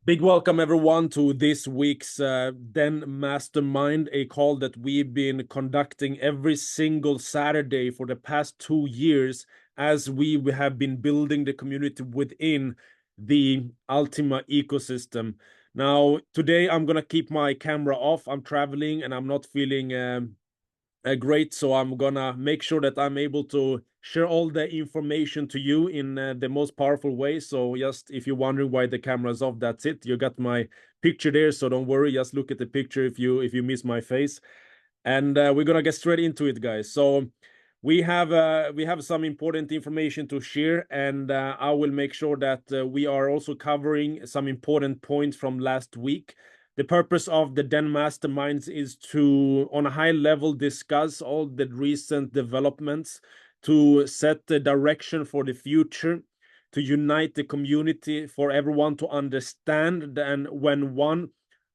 Big welcome, everyone, to this week's Den Mastermind, a call that we've been conducting every single Saturday for the past 2 years as we have been building the community within the Ultima ecosystem. Now, today I'm going to keep my camera off. I'm traveling and I'm not feeling great, so I'm gonna make sure that I'm able to share all the information to you in the most powerful way. So just if you're wondering why the camera is off, that's it. You got my picture there, so don't worry. Just look at the picture if you miss my face. And we're gonna get straight into it, guys. So we have some important information to share, and I will make sure that we are also covering some important points from last week. The purpose of the Den Masterminds is to, on a high level, discuss all the recent developments, to set the direction for the future, to unite the community, for everyone to understand. And when one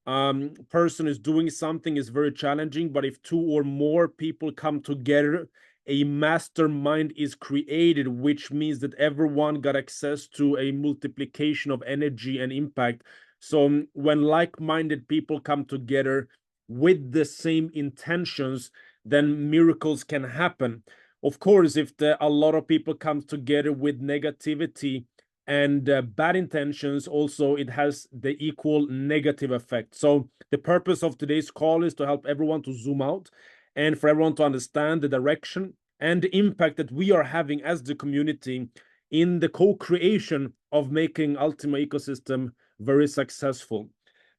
person is doing something is very challenging, but if two or more people come together, a mastermind is created, which means that everyone got access to a multiplication of energy and impact. So when like-minded people come together with the same intentions, then miracles can happen. Of course, if a lot of people come together with negativity and bad intentions, also it has the equal negative effect. So the purpose of today's call is to help everyone to zoom out and for everyone to understand the direction and the impact that we are having as the community in the co-creation of making Ultima ecosystem very successful.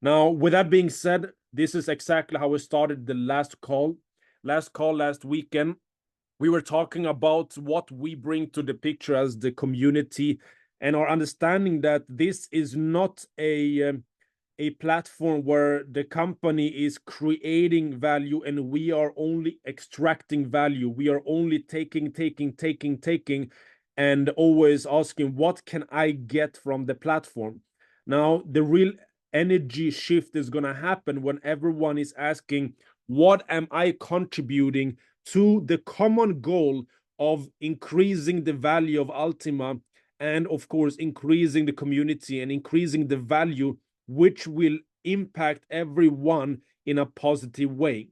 Now, with that being said, this is exactly how we started the last call. Last weekend, we were talking about what we bring to the picture as the community and our understanding that this is not a platform where the company is creating value and we are only extracting value. We are only taking, and always asking, what can I get from the platform? Now, the real energy shift is going to happen when everyone is asking, what am I contributing to the common goal of increasing the value of Ultima, and of course increasing the community and increasing the value, which will impact everyone in a positive way.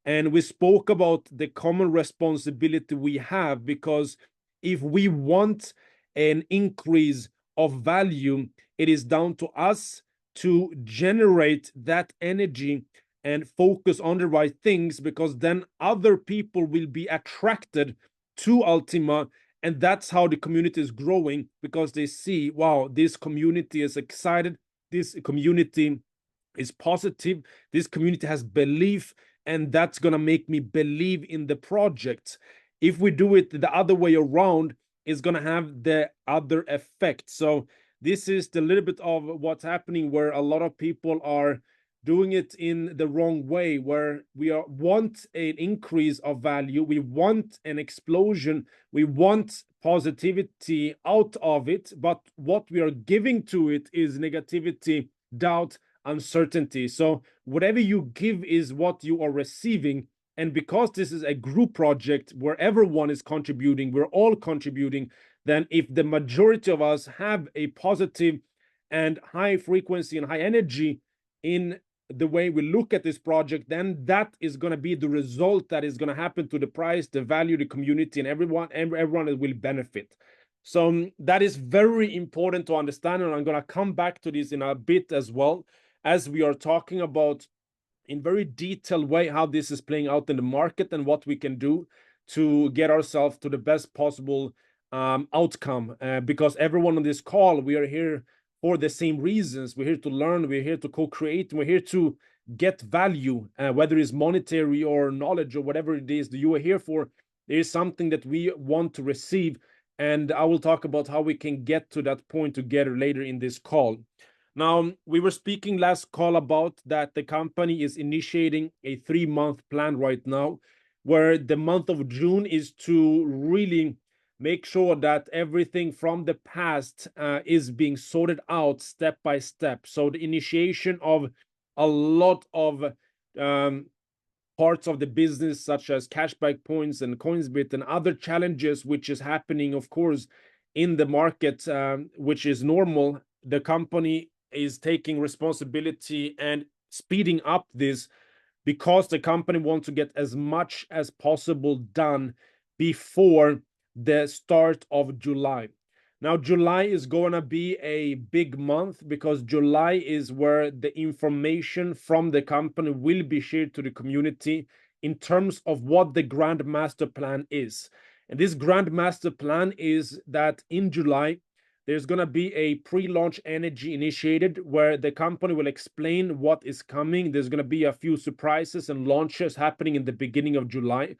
And we spoke about the common responsibility we have, because if we want an increase of value, it is down to us to generate that energy and focus on the right things, because then other people will be attracted to Ultima. And that's how the community is growing, because they see, wow, this community is excited, this community is positive, this community has belief, and that's going to make me believe in the project. If we do it the other way around, it's going to have the other effect. So this is the little bit of what's happening, where a lot of people are doing it in the wrong way, where want an increase of value, we want an explosion, we want positivity out of it, but what we are giving to it is negativity, doubt, uncertainty. So whatever you give is what you are receiving. And because this is a group project where everyone is contributing, we're all contributing, then if the majority of us have a positive and high frequency and high energy in the way we look at this project, then that is going to be the result that is going to happen to the price, the value, the community, and everyone will benefit. So that is very important to understand, and I'm going to come back to this in a bit as well, as we are talking about in very detailed way how this is playing out in the market and what we can do to get ourselves to the best possible outcome. Because everyone on this call, we are here for the same reasons. We're here to learn, we're here to co-create, we're here to get value, whether it's monetary or knowledge or whatever it is that you are here for. There is something that we want to receive, and I will talk about how we can get to that point together later in this call. Now, we were speaking last call about that the company is initiating a 3-month plan right now, where the month of June is to really make sure that everything from the past is being sorted out step by step. So the initiation of a lot of parts of the business, such as cashback points and Coinsbit and other challenges, which is happening, of course, in the market, which is normal. The company is taking responsibility and speeding up this because the company wants to get as much as possible done before the start of July. Now, July is going to be a big month because July is where the information from the company will be shared to the community in terms of what the Grand Master Plan is. And this Grand Master Plan is that in July, there's going to be a pre-launch energy initiated where the company will explain what is coming. There's going to be a few surprises and launches happening in the beginning of July.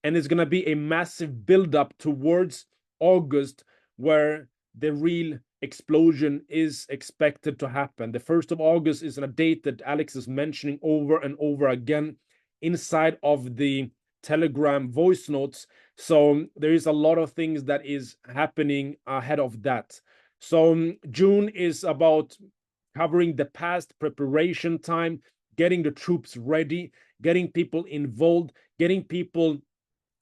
And there's going to be a massive build-up towards August where the real explosion is expected to happen. The 1st of August is a date that Alex is mentioning over and over again inside of the Telegram voice notes. So there is a lot of things that is happening ahead of that. So June is about covering the past, preparation time, getting the troops ready, getting people involved, getting people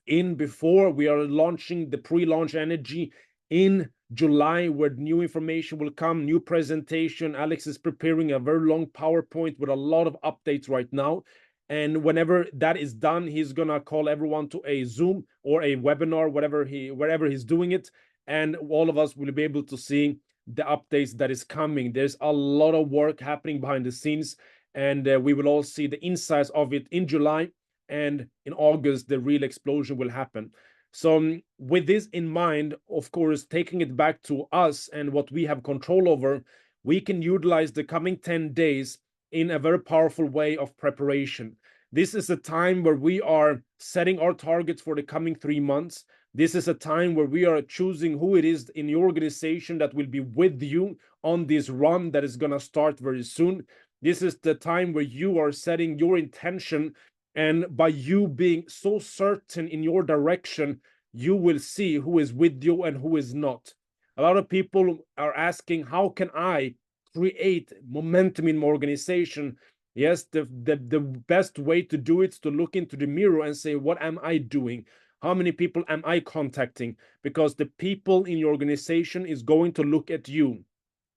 in before we are launching the pre-launch energy in July, where new information will come, new presentation. Alex is preparing a very long PowerPoint with a lot of updates right now. And whenever that is done, he's gonna call everyone to a Zoom or a webinar, wherever he's doing it, and all of us will be able to see the updates that is coming. There's a lot of work happening behind the scenes, and we will all see the insights of it in July, and in August the real explosion will happen. So with this in mind, of course, taking it back to us and what we have control over, we can utilize the coming 10 days in a very powerful way of preparation. This is a time where we are setting our targets for the coming 3 months. This is a time where we are choosing who it is in your organization that will be with you on this run that is going to start very soon. This is the time where you are setting your intention, and by you being so certain in your direction, you will see who is with you and who is not. A lot of people are asking, how can I create momentum in my organization? Yes, the best way to do it is to look into the mirror and say, what am I doing? How many people am I contacting? Because the people in your organization is going to look at you.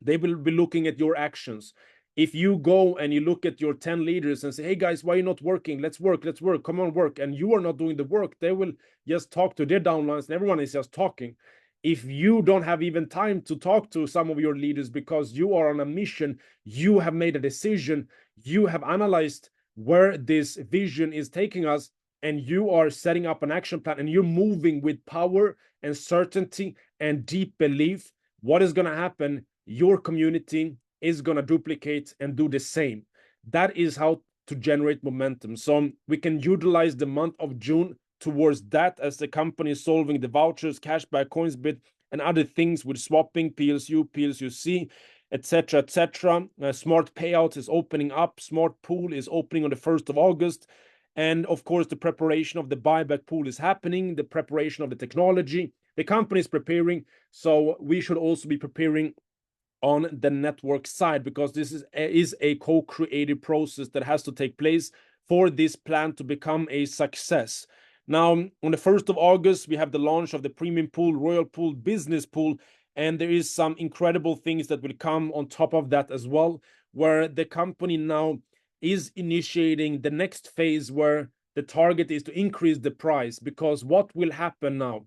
They will be looking at your actions. If you go and you look at your 10 leaders and say, hey guys, why are you not working? Let's work, come on, work. And you are not doing the work, they will just talk to their downlines and everyone is just talking. If you don't have even time to talk to some of your leaders because you are on a mission, you have made a decision, you have analyzed where this vision is taking us, and you are setting up an action plan and you're moving with power and certainty and deep belief, what is going to happen? Your community is going to duplicate and do the same. That is how to generate momentum. So we can utilize the month of June towards that, as the company is solving the vouchers, cashback, Coinsbit, and other things with swapping, PLSU, PLSUC, etc., etc. Smart Payouts is opening up. Smart Pool is opening on the 1st of August. And of course, the preparation of the buyback pool is happening, the preparation of the technology. The company is preparing, so we should also be preparing on the network side, because this is a co-creative process that has to take place for this plan to become a success. Now, on the 1st of August, we have the launch of the Premium Pool, Royal Pool, Business Pool, and there is some incredible things that will come on top of that as well, where the company now is initiating the next phase where the target is to increase the price. Because what will happen now,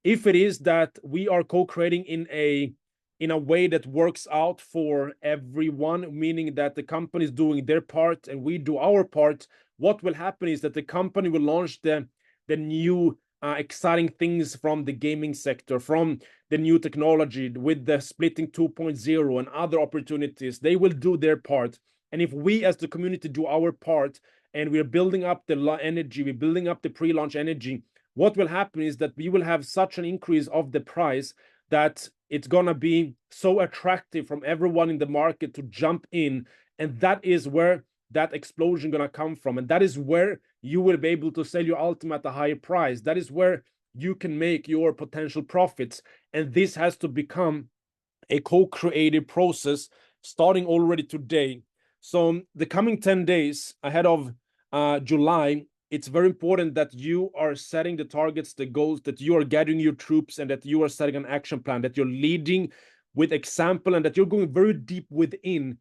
if it is that we are co-creating in a way that works out for everyone, meaning that the company is doing their part and we do our part, what will happen is that the company will launch the new exciting things from the gaming sector, from the new technology with the splitting 2.0 and other opportunities. They will do their part. And if we as the community do our part and we're building up the energy, we're building up the pre-launch energy, what will happen is that we will have such an increase of the price that it's gonna be so attractive from everyone in the market to jump in. And that is where that explosion gonna come from. And that is where you will be able to sell your Ultima at a higher price. That is where you can make your potential profits. And this has to become a co-creative process starting already today. So the coming 10 days ahead of July, it's very important that you are setting the targets, the goals, that you are gathering your troops, and that you are setting an action plan, that you're leading with example, and that you're going very deep within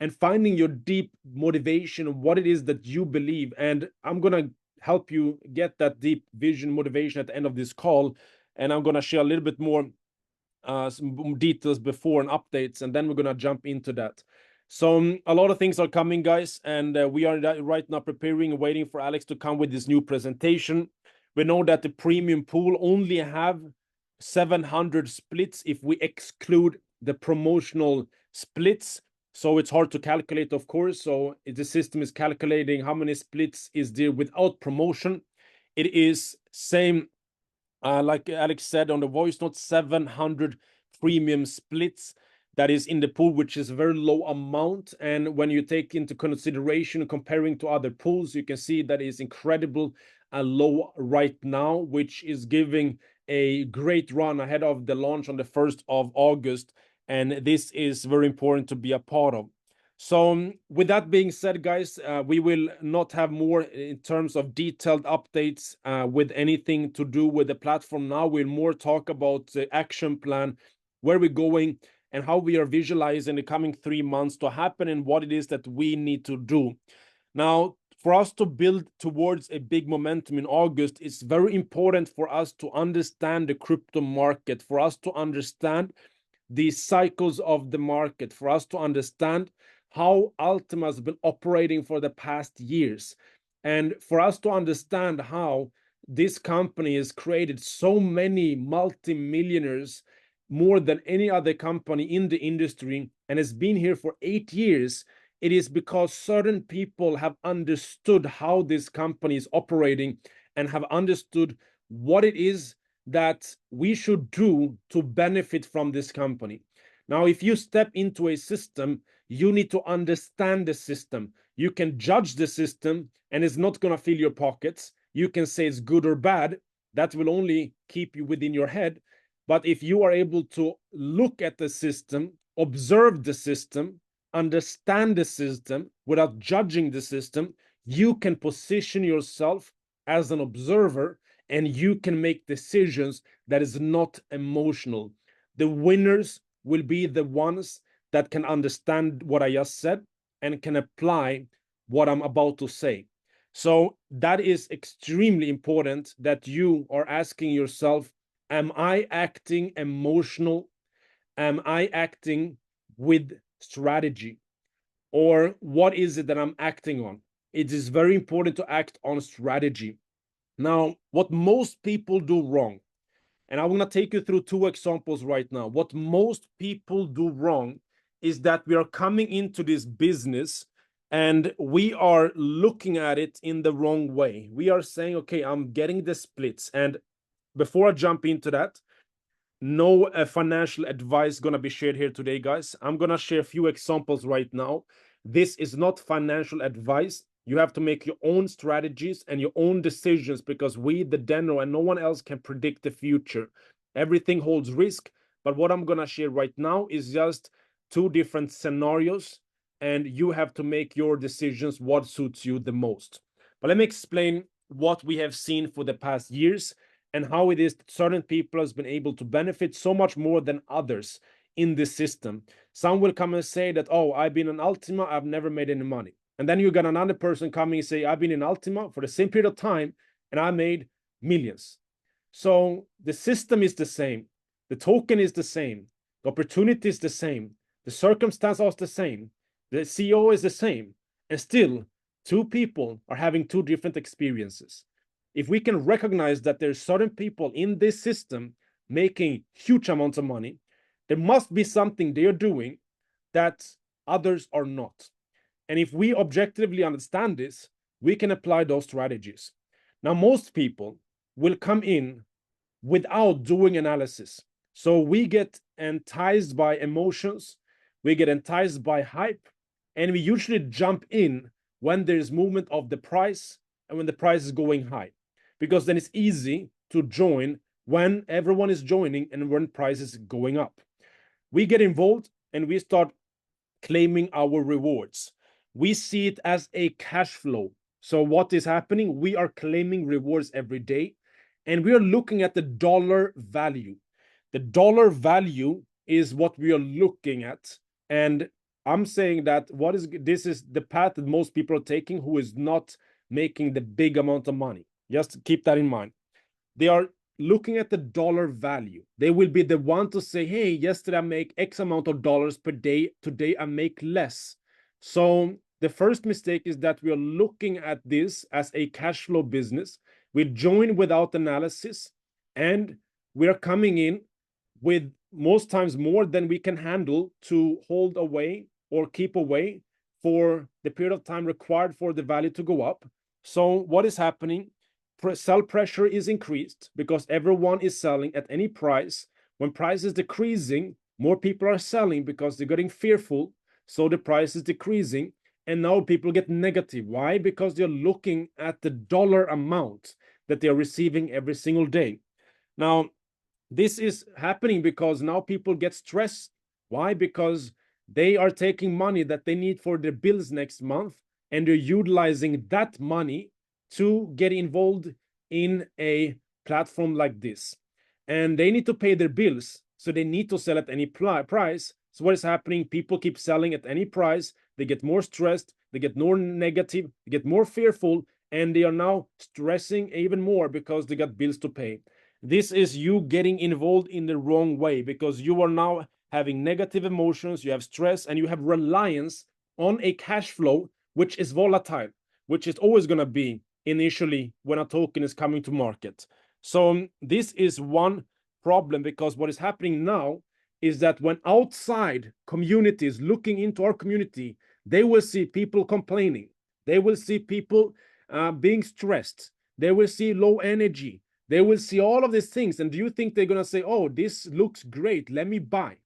and finding your deep motivation, what it is that you believe. And I'm going to help you get that deep vision motivation at the end of this call. And I'm going to share a little bit more some details before and updates, and then we're going to jump into that. So a lot of things are coming, guys, and we are right now preparing and waiting for Alex to come with this new presentation. We know that the premium pool only have 700 splits if we exclude the promotional splits. So it's hard to calculate, of course. So the system is calculating how many splits is there without promotion. It is same, like Alex said on the voice note, 700 premium splits that is in the pool, which is a very low amount. And when you take into consideration comparing to other pools, you can see that is incredible low right now, which is giving a great run ahead of the launch on the 1st of August. And this is very important to be a part of. So with that being said, guys, we will not have more in terms of detailed updates with anything to do with the platform now. We'll more talk about the action plan, where we're going, and how we are visualizing the coming 3 months to happen and what it is that we need to do. Now, for us to build towards a big momentum in August, it's very important for us to understand the crypto market, for us to understand the cycles of the market, for us to understand how Ultima has been operating for the past years, and for us to understand how this company has created so many multi-millionaires, more than any other company in the industry, and has been here for 8 years. It is because certain people have understood how this company is operating and have understood what it is that we should do to benefit from this company. Now, if you step into a system, you need to understand the system. You can judge the system and it's not going to fill your pockets. You can say it's good or bad. That will only keep you within your head. But if you are able to look at the system, observe the system, understand the system without judging the system, you can position yourself as an observer and you can make decisions that is not emotional. The winners will be the ones that can understand what I just said and can apply what I'm about to say. So that is extremely important, that you are asking yourself, am I acting emotional? Am I acting with strategy? Or what is it that I'm acting on? It is very important to act on strategy. Now, what most people do wrong, and I'm going to take you through 2 examples right now. What most people do wrong is that we are coming into this business and we are looking at it in the wrong way. We are saying, okay, I'm getting the splits. And before I jump into that, no financial advice going to be shared here today, guys. I'm going to share a few examples right now. This is not financial advice. You have to make your own strategies and your own decisions, because we, the Deno, and no one else can predict the future. Everything holds risk, but what I'm going to share right now is just 2 different scenarios, and you have to make your decisions what suits you the most. But let me explain what we have seen for the past years and how it is that certain people has been able to benefit so much more than others in this system. Some will come and say that, oh, I've been in Ultima, I've never made any money. And then you got another person coming and say, I've been in Ultima for the same period of time and I made millions. So the system is the same. The token is the same. The opportunity is the same. The circumstances are the same. The CEO is the same. And still, 2 people are having 2 different experiences. If we can recognize that there's certain people in this system making huge amounts of money, there must be something they're doing that others are not. And if we objectively understand this, we can apply those strategies. Now, most people will come in without doing analysis. So we get enticed by emotions, we get enticed by hype, and we usually jump in when there's movement of the price and when the price is going high, because then it's easy to join when everyone is joining and when price is going up. We get involved and we start claiming our rewards. We see it as a cash flow. So what is happening? We are claiming rewards every day, and we are looking at the dollar value. The dollar value is what we are looking at. And I'm saying that this is the path that most people are taking who is not making the big amount of money. Just keep that in mind. They are looking at the dollar value. They will be the one to say, hey, yesterday I make X amount of dollars per day. Today I make less. So the first mistake is that we are looking at this as a cash flow business. We join without analysis, and we are coming in with most times more than we can handle to hold away or keep away for the period of time required for the value to go up. So what is happening? Sell pressure is increased because everyone is selling at any price. When price is decreasing, more people are selling because they're getting fearful. So the price is decreasing. And now people get negative. Why? Because they're looking at the dollar amount that they are receiving every single day. Now, this is happening because now people get stressed. Why? Because they are taking money that they need for their bills next month, and they're utilizing that money to get involved in a platform like this. And they need to pay their bills, so they need to sell at any price. So what is happening? People keep selling at any price. They get more stressed, they get more negative, they get more fearful, and they are now stressing even more because they got bills to pay. This is you getting involved in the wrong way, because you are now having negative emotions, you have stress, and you have reliance on a cash flow which is volatile, which is always going to be initially when a token is coming to market. So this is one problem, because what is happening now is that when outside communities looking into our community, they will see people complaining, they will see people being stressed, they will see low energy, they will see all of these things. And do you think they're going to say, oh, this looks great, let me buy?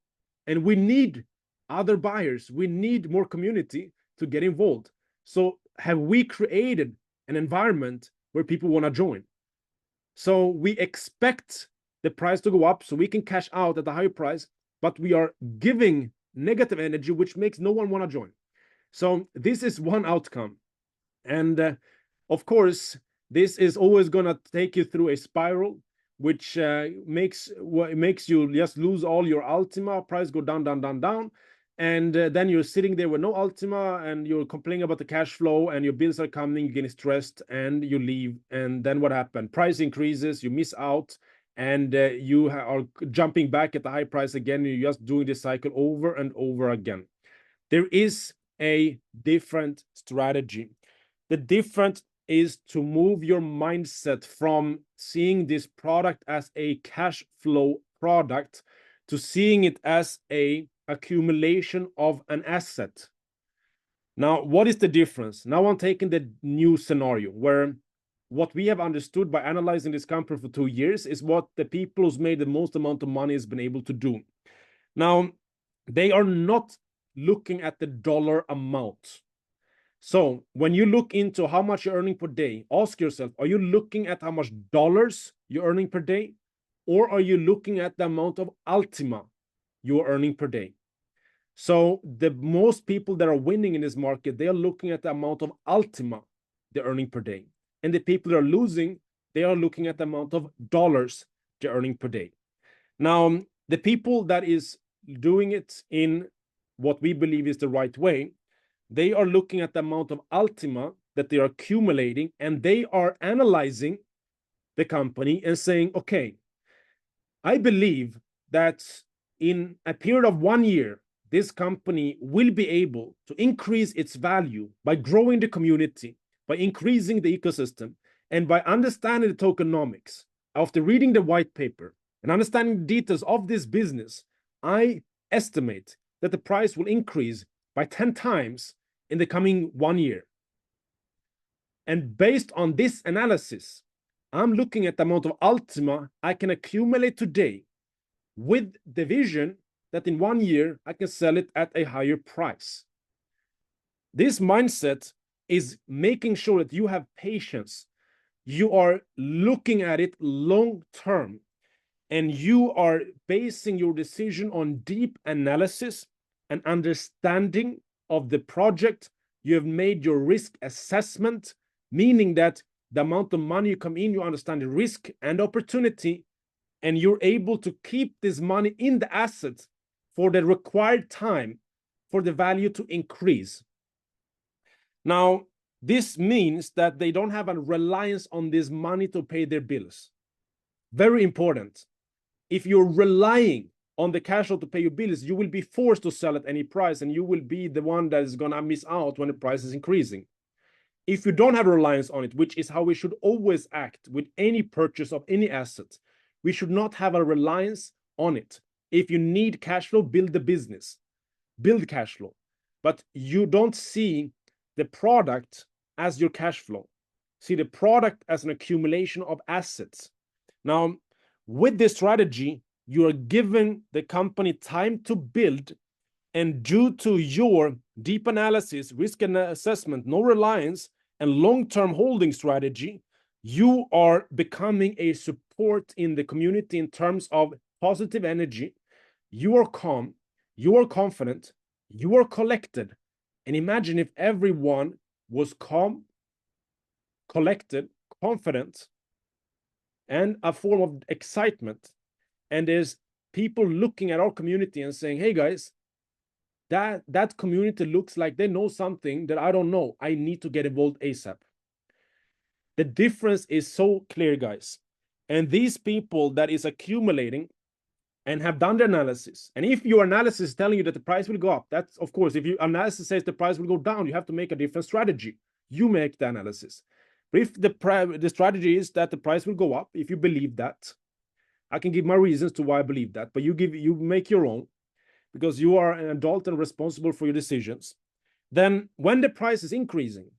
And we need other buyers, we need more community to get involved. So have we created an environment where people want to join? So we expect the price to go up so we can cash out at a higher price, but we are giving negative energy, which makes no one want to join. So this is one outcome. And of course, this is always going to take you through a spiral, which makes you just lose all your Ultima, price go down, down, down, down. And then you're sitting there with no Ultima, and you're complaining about the cash flow, and your bills are coming, you're getting stressed, and you leave. And then what happened? Price increases, you miss out, and you are jumping back at the high price again. You're just doing this cycle over and over again. There is a different strategy. The difference is to move your mindset from seeing this product as a cash flow product to seeing it as a accumulation of an asset. Now, what is the difference? Now I'm taking the new scenario where what we have understood by analyzing this company for 2 years is what the people who's made the most amount of money has been able to do. Now, they are not looking at the dollar amount. So when you look into how much you're earning per day, ask yourself, are you looking at how much dollars you're earning per day? Or are you looking at the amount of Ultima you're earning per day? So the most people that are winning in this market, they are looking at the amount of Ultima they're earning per day. And the people that are losing, they are looking at the amount of dollars they're earning per day. Now, the people that is doing it in what we believe is the right way, they are looking at the amount of Ultima that they are accumulating, and they are analyzing the company and saying, okay, I believe that in a period of 1 year, this company will be able to increase its value by growing the community, by increasing the ecosystem, and by understanding the tokenomics. After reading the white paper and understanding the details of this business, I estimate that the price will increase by 10 times in the coming 1 year. And based on this analysis, I'm looking at the amount of Ultima I can accumulate today with the vision that in 1 year I can sell it at a higher price. This mindset is making sure that you have patience. You are looking at it long term, and you are basing your decision on deep analysis and understanding of the project. You have made your risk assessment, meaning that the amount of money you come in, you understand the risk and opportunity, and you're able to keep this money in the asset for the required time for the value to increase. Now, this means that they don't have a reliance on this money to pay their bills. Very important. If you're relying on the cash flow to pay your bills, you will be forced to sell at any price, and you will be the one that is going to miss out when the price is increasing. If you don't have a reliance on it, which is how we should always act with any purchase of any asset, we should not have a reliance on it. If you need cash flow, build the business, build cash flow, but you don't see the product as your cash flow. See the product as an accumulation of assets. Now, with this strategy, you are giving the company time to build, and due to your deep analysis, risk assessment, no reliance, and long-term holding strategy, you are becoming a support in the community in terms of positive energy. You are calm, you are confident, you are collected. And imagine if everyone was calm, collected, confident, and a form of excitement. And there's people looking at our community and saying, hey guys, that community looks like they know something that I don't know. I need to get involved ASAP. The difference is so clear, guys. And these people that is accumulating and have done the analysis, and if your analysis is telling you that the price will go up, that's of course, if your analysis says the price will go down, you have to make a different strategy. You make the analysis. But if the strategy is that the price will go up, if you believe that, I can give my reasons to why I believe that, but you make your own, because you are an adult and responsible for your decisions. Then when the price is increasing,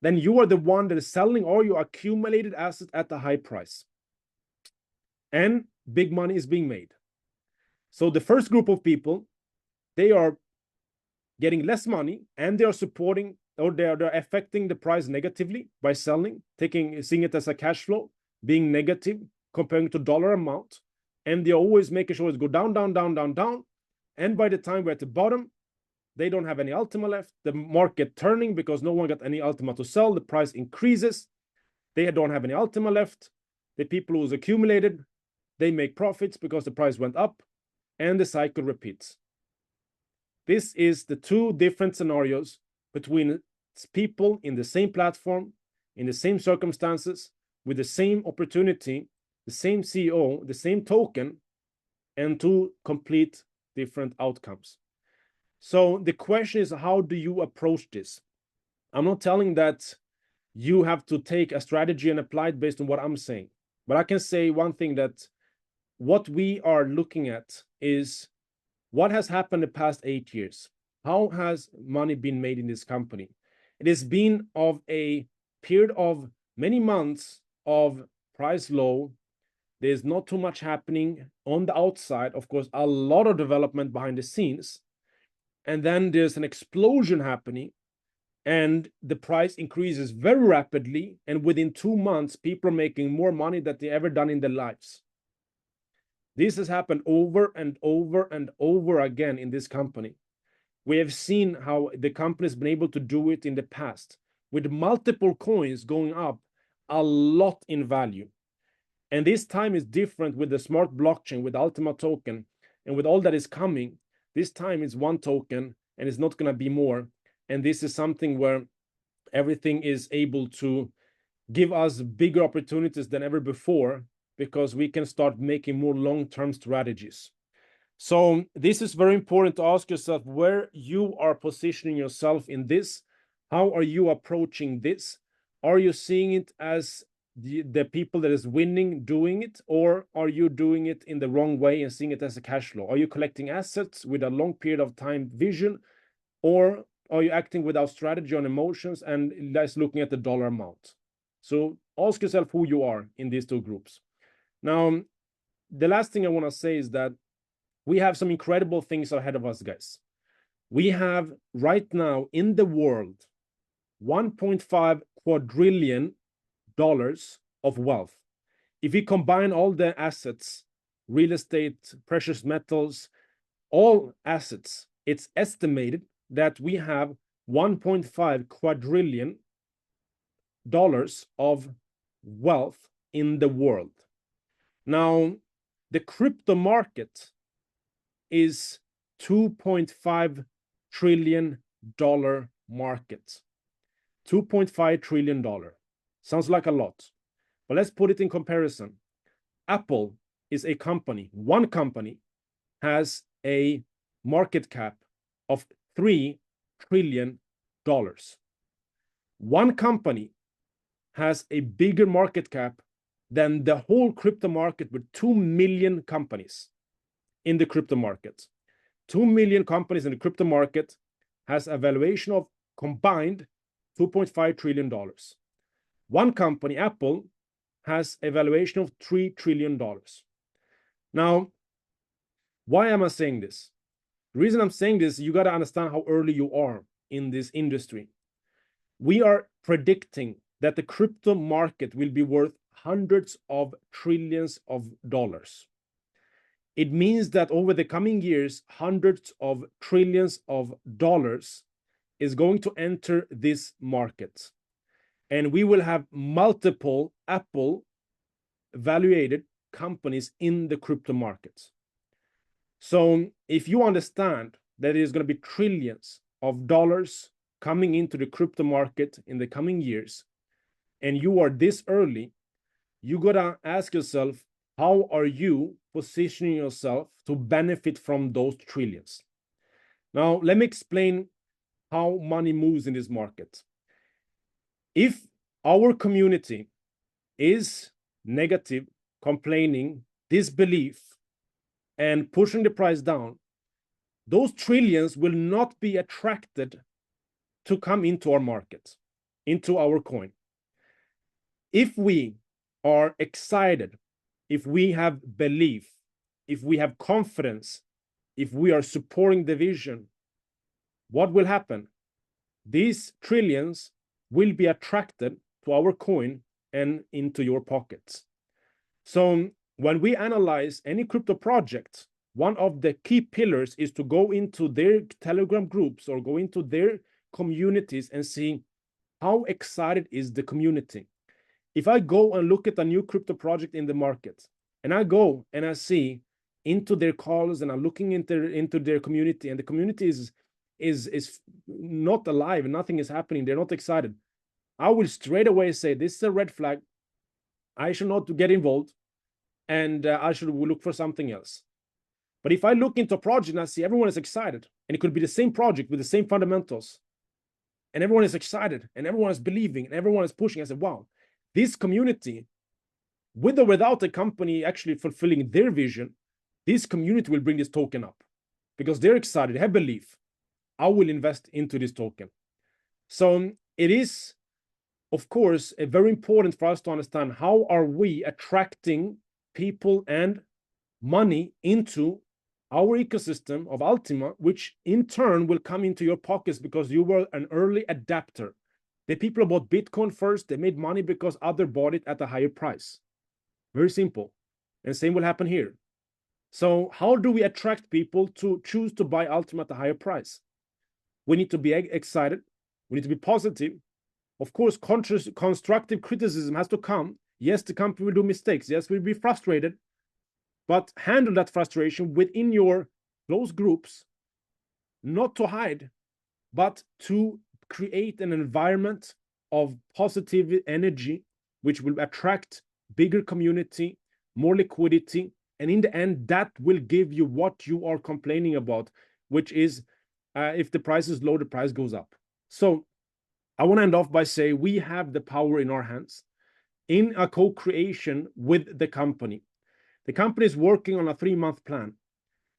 then you are the one that is selling all your accumulated assets at a high price. And big money is being made. So the first group of people, they are getting less money, and they are supporting, or they're affecting the price negatively by selling, seeing it as a cash flow, being negative, comparing to dollar amount. And they're always making sure it go down, down, down, down, down. And by the time we're at the bottom, they don't have any Ultima left. The market turning because no one got any Ultima to sell. The price increases. They don't have any Ultima left. The people who's accumulated, they make profits because the price went up, and the cycle repeats. This is the two different scenarios between people in the same platform, in the same circumstances, with the same opportunity, the same CEO, the same token, and two complete different outcomes. So the question is, how do you approach this? I'm not telling that you have to take a strategy and apply it based on what I'm saying, but I can say one thing, that what we are looking at is what has happened the past 8 years. How has money been made in this company? It has been of a period of many months of price low. There's not too much happening on the outside. Of course, a lot of development behind the scenes. And then there's an explosion happening, and the price increases very rapidly. And within 2 months, people are making more money than they ever done in their lives. This has happened over and over and over again in this company. We have seen how the company has been able to do it in the past, with multiple coins going up a lot in value. And this time is different with the smart blockchain, with Ultima token, and with all that is coming. This time is one token, and it's not going to be more. And this is something where everything is able to give us bigger opportunities than ever before, because we can start making more long-term strategies. So this is very important to ask yourself where you are positioning yourself in this. How are you approaching this? Are you seeing it as the people that is winning doing it, or are you doing it in the wrong way and seeing it as a cash flow? Are you collecting assets with a long period of time vision, or are you acting without strategy on emotions and just looking at the dollar amount? So ask yourself who you are in these two groups. Now, the last thing I want to say is that we have some incredible things ahead of us, guys. We have right now in the world $1.5 quadrillion of wealth. If we combine all the assets, real estate, precious metals, all assets, it's estimated that we have $1.5 quadrillion of wealth in the world. Now, the crypto market is $2.5 trillion market. $2.5 trillion. Sounds like a lot, but let's put it in comparison. Apple is a company. One company has a market cap of $3 trillion. One company has a bigger market cap than the whole crypto market, with 2 million companies in the crypto market. 2 million companies in the crypto market has a valuation of combined $2.5 trillion. One company, Apple, has a valuation of $3 trillion. Now, why am I saying this? The reason I'm saying this, you got to understand how early you are in this industry. We are predicting that the crypto market will be worth hundreds of trillions of dollars. It means that over the coming years, hundreds of trillions of dollars is going to enter this market. And we will have multiple Apple valuated companies in the crypto markets. So if you understand that it is going to be trillions of dollars coming into the crypto market in the coming years, and you are this early, you got to ask yourself, how are you positioning yourself to benefit from those trillions? Now, let me explain how money moves in this market. If our community is negative, complaining, disbelief, and pushing the price down, those trillions will not be attracted to come into our market, into our coin. If we are excited, if we have belief, if we have confidence, if we are supporting the vision, what will happen? These trillions will be attracted to our coin and into your pockets. So when we analyze any crypto project, one of the key pillars is to go into their Telegram groups or go into their communities and see how excited is the community. If I go and look at a new crypto project in the market, and I go and I see into their calls and I'm looking into their community, and the community is not alive, nothing is happening, they're not excited, I will straight away say this is a red flag. I should not get involved, and I should look for something else. But if I look into a project and I see everyone is excited, and it could be the same project with the same fundamentals, and everyone is excited, and everyone is believing, and everyone is pushing, I say, wow, this community, with or without the company actually fulfilling their vision, this community will bring this token up because they're excited, they have belief. I will invest into this token. So it is, of course, very important for us to understand how are we attracting people and money into our ecosystem of Ultima, which in turn will come into your pockets because you were an early adapter. The people bought Bitcoin first, they made money because others bought it at a higher price. Very simple. And same will happen here. So how do we attract people to choose to buy Ultima at a higher price? We need to be excited. We need to be positive. Of course, constructive criticism has to come. Yes, the company will do mistakes. Yes, we'll be frustrated. But handle that frustration within your close groups, not to hide, but to create an environment of positive energy, which will attract bigger community, more liquidity. And in the end, that will give you what you are complaining about, which is if the price is low, the price goes up. So I want to end off by saying we have the power in our hands in a co-creation with the company. The company is working on a 3-month plan.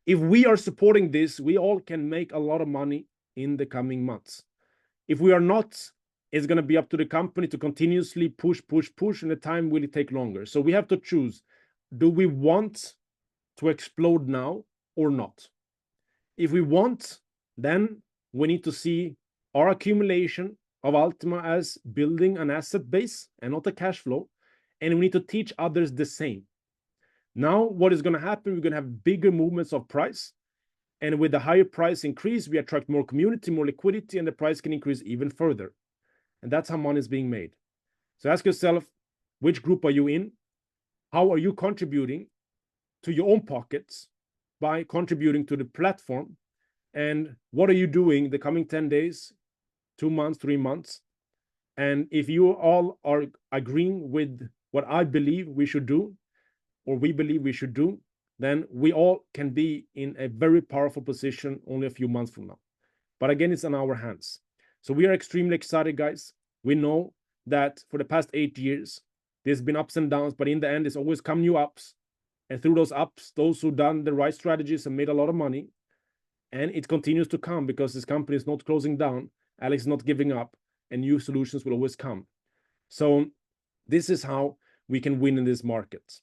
If we are supporting this, we all can make a lot of money in the coming months. If we are not, it's going to be up to the company to continuously push, and the time will take longer. So we have to choose, do we want to explode now or not? If we want, then we need to see our accumulation of Ultima as building an asset base and not a cash flow. And we need to teach others the same. Now, what is going to happen? We're going to have bigger movements of price. And with the higher price increase, we attract more community, more liquidity, and the price can increase even further. And that's how money is being made. So ask yourself, which group are you in? How are you contributing to your own pockets by contributing to the platform? and what are you doing the coming 10 days, 2 months, 3 months. And if you all are agreeing with what I believe we should do, or we believe we should do, then we all can be in a very powerful position only a few months from now. But again, it's in our hands. So we are extremely excited, guys. We know that for the past 8 years, there's been ups and downs, but in the end, it's always come new ups. And through those ups, those who done the right strategies and made a lot of money, and it continues to come because this company is not closing down. Alex is not giving up, and new solutions will always come. So this is how we can win in this market.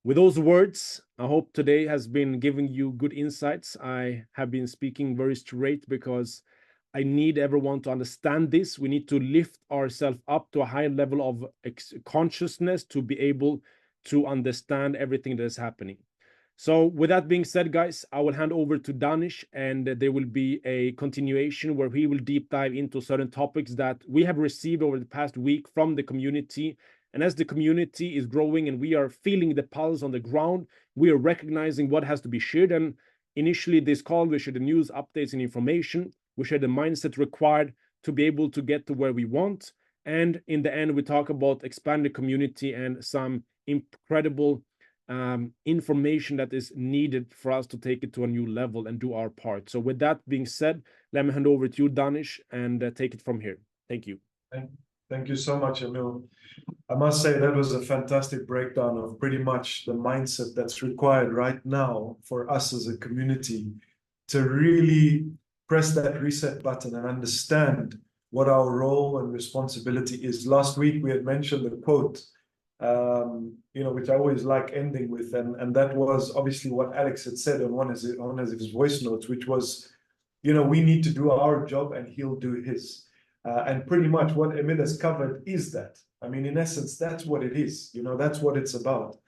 With those words, I hope today has been giving you good insights. I have been speaking very straight because I need everyone to understand this. We need to lift ourselves up to a higher level of consciousness to be able to understand everything that is happening. So with that being said, guys, I will hand over to Danish, and there will be a continuation where he will deep dive into certain topics that we have received over the past week from the community. And as the community is growing and we are feeling the pulse on the ground, we are recognizing what has to be shared. And initially this call, we shared the news, updates, and information. We shared the mindset required to be able to get to where we want. And in the end, we talk about expanded community and some incredible information that is needed for us to take it to a new level and do our part. So with that being said, let me hand over to you, Danish, and take it from here. Thank you. Thank you so much, Emil. I must say that was a fantastic breakdown of pretty much the mindset that's required right now for us as a community to really press that reset button and understand what our role and responsibility is. Last week, we had mentioned the quote, which I always like ending with, and that was obviously what Alex had said on one of his voice notes, which was, we need to do our job and he'll do his. And pretty much what Emil has covered is that. I mean, in essence, that's what it is. That's what it's about.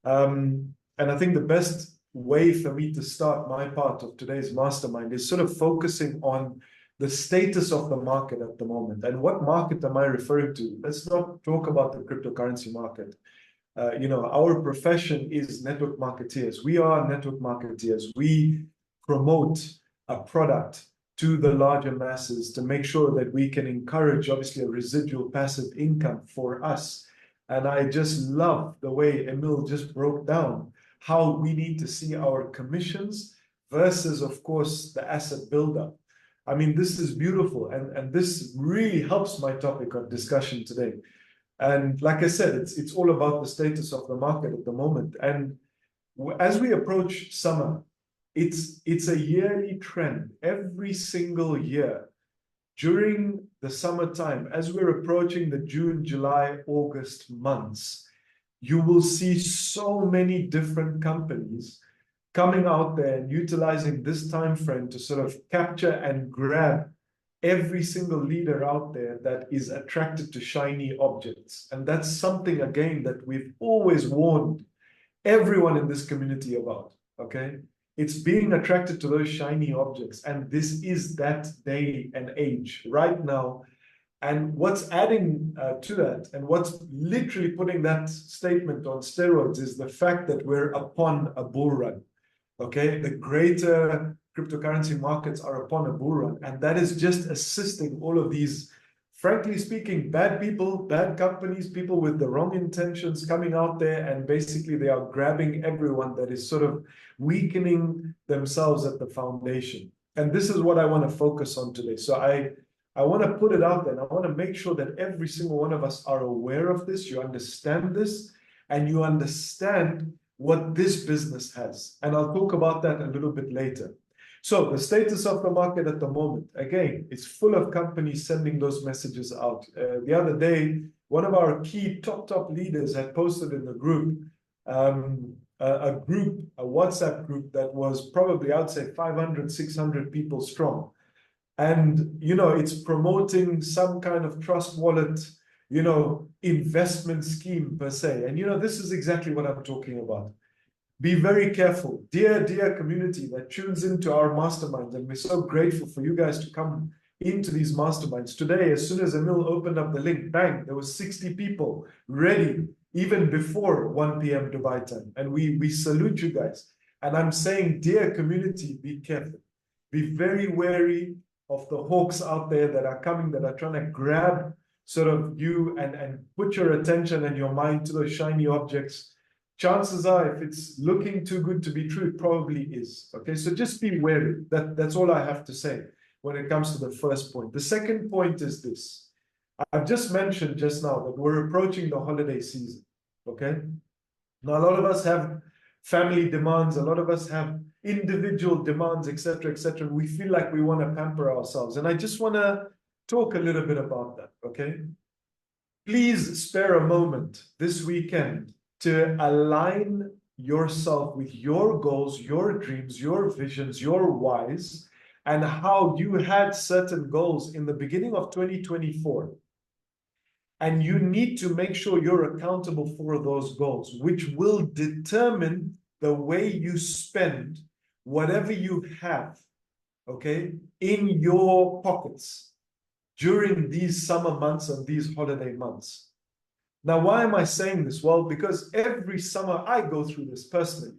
And I think the best way for me to start my part of today's mastermind is sort of focusing on the status of the market at the moment. And what market am I referring to? Let's not talk about the cryptocurrency market. Our profession is network marketeers. We are network marketeers. We promote a product to the larger masses to make sure that we can encourage, obviously, a residual passive income for us. And I just love the way Emil just broke down how we need to see our commissions versus, of course, the asset buildup. I mean, this is beautiful, and this really helps my topic of discussion today. And like I said, it's all about the status of the market at the moment. And as we approach summer, it's a yearly trend. Every single year during the summertime, as we're approaching the June, July, August months, you will see so many different companies coming out there and utilizing this time frame to sort of capture and grab every single leader out there that is attracted to shiny objects. And that's something, again, that we've always warned everyone in this community about, okay? It's being attracted to those shiny objects. And this is that day and age right now. And what's adding to that, and what's literally putting that statement on steroids, is the fact that we're upon a bull run. Okay, the greater cryptocurrency markets are upon a bull run, and that is just assisting all of these, frankly speaking, bad people, bad companies, people with the wrong intentions coming out there, and basically they are grabbing everyone that is sort of weakening themselves at the foundation. And this is what I want to focus on today. So I want to put it out there, and I want to make sure that every single one of us are aware of this, you understand this, and you understand what this business has. And I'll talk about that a little bit later. So the status of the market at the moment, again, it's full of companies sending those messages out. The other day, one of our key top leaders had posted in the group, a WhatsApp group that was probably, I would say, 500, 600 people strong. And, it's promoting some kind of trust wallet, investment scheme per se. And, this is exactly what I'm talking about. Be very careful. Dear community that tunes into our masterminds, and we're so grateful for you guys to come into these masterminds. Today, as soon as Emil opened up the link, bang, there was 60 people ready, even before 1 p.m. Dubai time. And we salute you guys. And I'm saying, dear community, be careful. Be very wary of the hawks out there that are coming, that are trying to grab sort of you and put your attention and your mind to those shiny objects. Chances are, if it's looking too good to be true, it probably is. Okay, so just be wary. That's all I have to say when it comes to the first point. The second point is this. I've just mentioned just now that we're approaching the holiday season. Okay, now a lot of us have family demands, a lot of us have individual demands, etc., etc. We feel like we want to pamper ourselves, and I just want to talk a little bit about that. Okay, please spare a moment this weekend to align yourself with your goals, your dreams, your visions, your whys, and how you had certain goals in the beginning of 2024. And you need to make sure you're accountable for those goals, which will determine the way you spend whatever you have, okay, in your pockets during these summer months and these holiday months. Now, why am I saying this? Well, because every summer I go through this personally.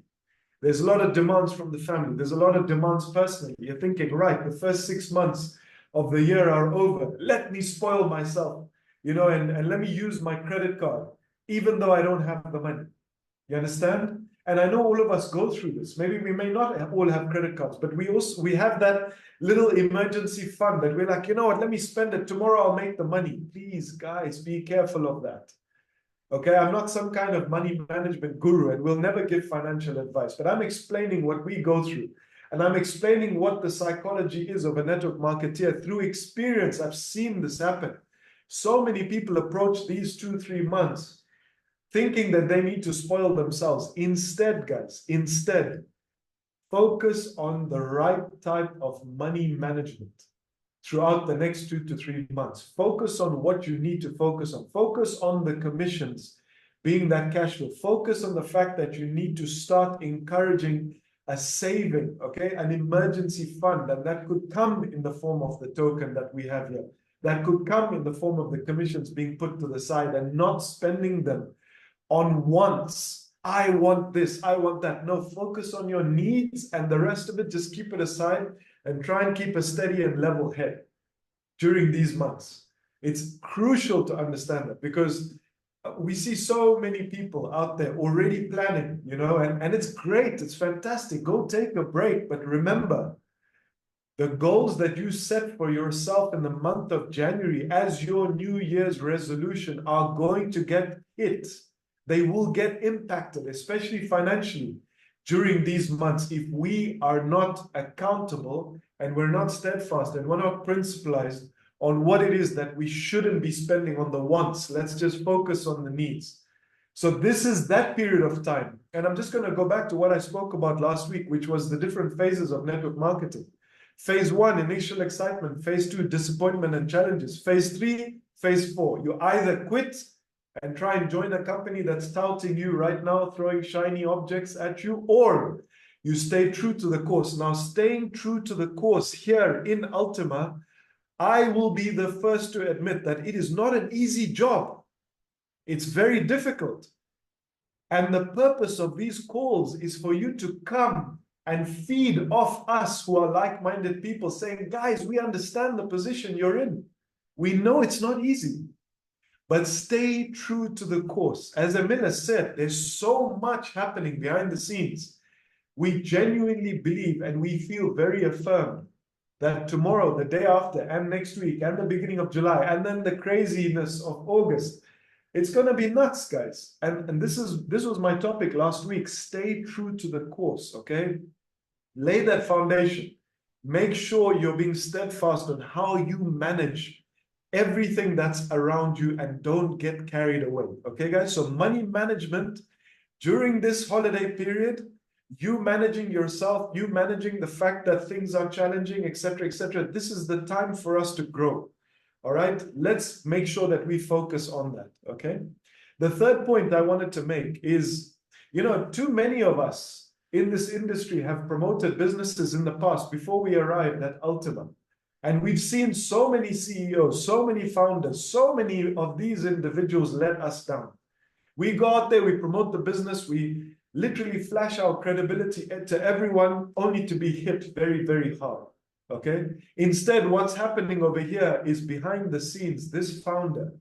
There's a lot of demands from the family. There's a lot of demands personally. You're thinking, right, the first 6 months of the year are over. Let me spoil myself, you know, and let me use my credit card, even though I don't have the money. You understand? And I know all of us go through this. Maybe we may not all have credit cards, but we have that little emergency fund that we're like, you know what, let me spend it. Tomorrow I'll make the money. Please, guys, be careful of that. Okay, I'm not some kind of money management guru and will never give financial advice, but I'm explaining what we go through. And I'm explaining what the psychology is of a network marketeer through experience. I've seen this happen. So many people approach these 2-3 months thinking that they need to spoil themselves. Instead, guys, focus on the right type of money management throughout the next 2 to 3 months. Focus on what you need to focus on. Focus on the commissions being that cash flow. Focus on the fact that you need to start encouraging a saving, okay, an emergency fund, and that could come in the form of the token that we have here. That could come in the form of the commissions being put to the side and not spending them on wants. I want this, I want that. No, focus on your needs, and the rest of it, just keep it aside and try and keep a steady and level head during these months. It's crucial to understand that, because we see so many people out there already planning, you know, and it's great, it's fantastic. Go take a break, but remember, the goals that you set for yourself in the month of January as your New Year's resolution are going to get hit. They will get impacted, especially financially, during these months if we are not accountable and we're not steadfast and we're not principlized on what it is that we shouldn't be spending on the wants. Let's just focus on the needs. So this is that period of time. And I'm just going to go back to what I spoke about last week, which was the different phases of network marketing. Phase 1, initial excitement. Phase 2, disappointment and challenges. Phase 3, phase 4. You either quit and try and join a company that's touting you right now, throwing shiny objects at you, or you stay true to the course. Now, staying true to the course here in Ultima, I will be the first to admit that it is not an easy job. It's very difficult. And the purpose of these calls is for you to come and feed off us who are like-minded people saying, guys, we understand the position you're in. We know it's not easy. But stay true to the course. As Emil said, there's so much happening behind the scenes. We genuinely believe and we feel very affirmed that tomorrow, the day after, and next week, and the beginning of July, and then the craziness of August, it's going to be nuts, guys. And this was my topic last week. Stay true to the course, okay? Lay that foundation. Make sure you're being steadfast on how you manage everything that's around you and don't get carried away. Okay, guys? So money management during this holiday period, you managing yourself, you managing the fact that things are challenging, etc., etc. This is the time for us to grow. All right? Let's make sure that we focus on that. Okay? The third point I wanted to make is, you know, too many of us in this industry have promoted businesses in the past before we arrived at Ultima. And we've seen so many CEOs, so many founders, so many of these individuals let us down. We go out there, we promote the business, we literally flash our credibility to everyone only to be hit very, very hard. Okay. Instead, what's happening over here is behind the scenes, this founder,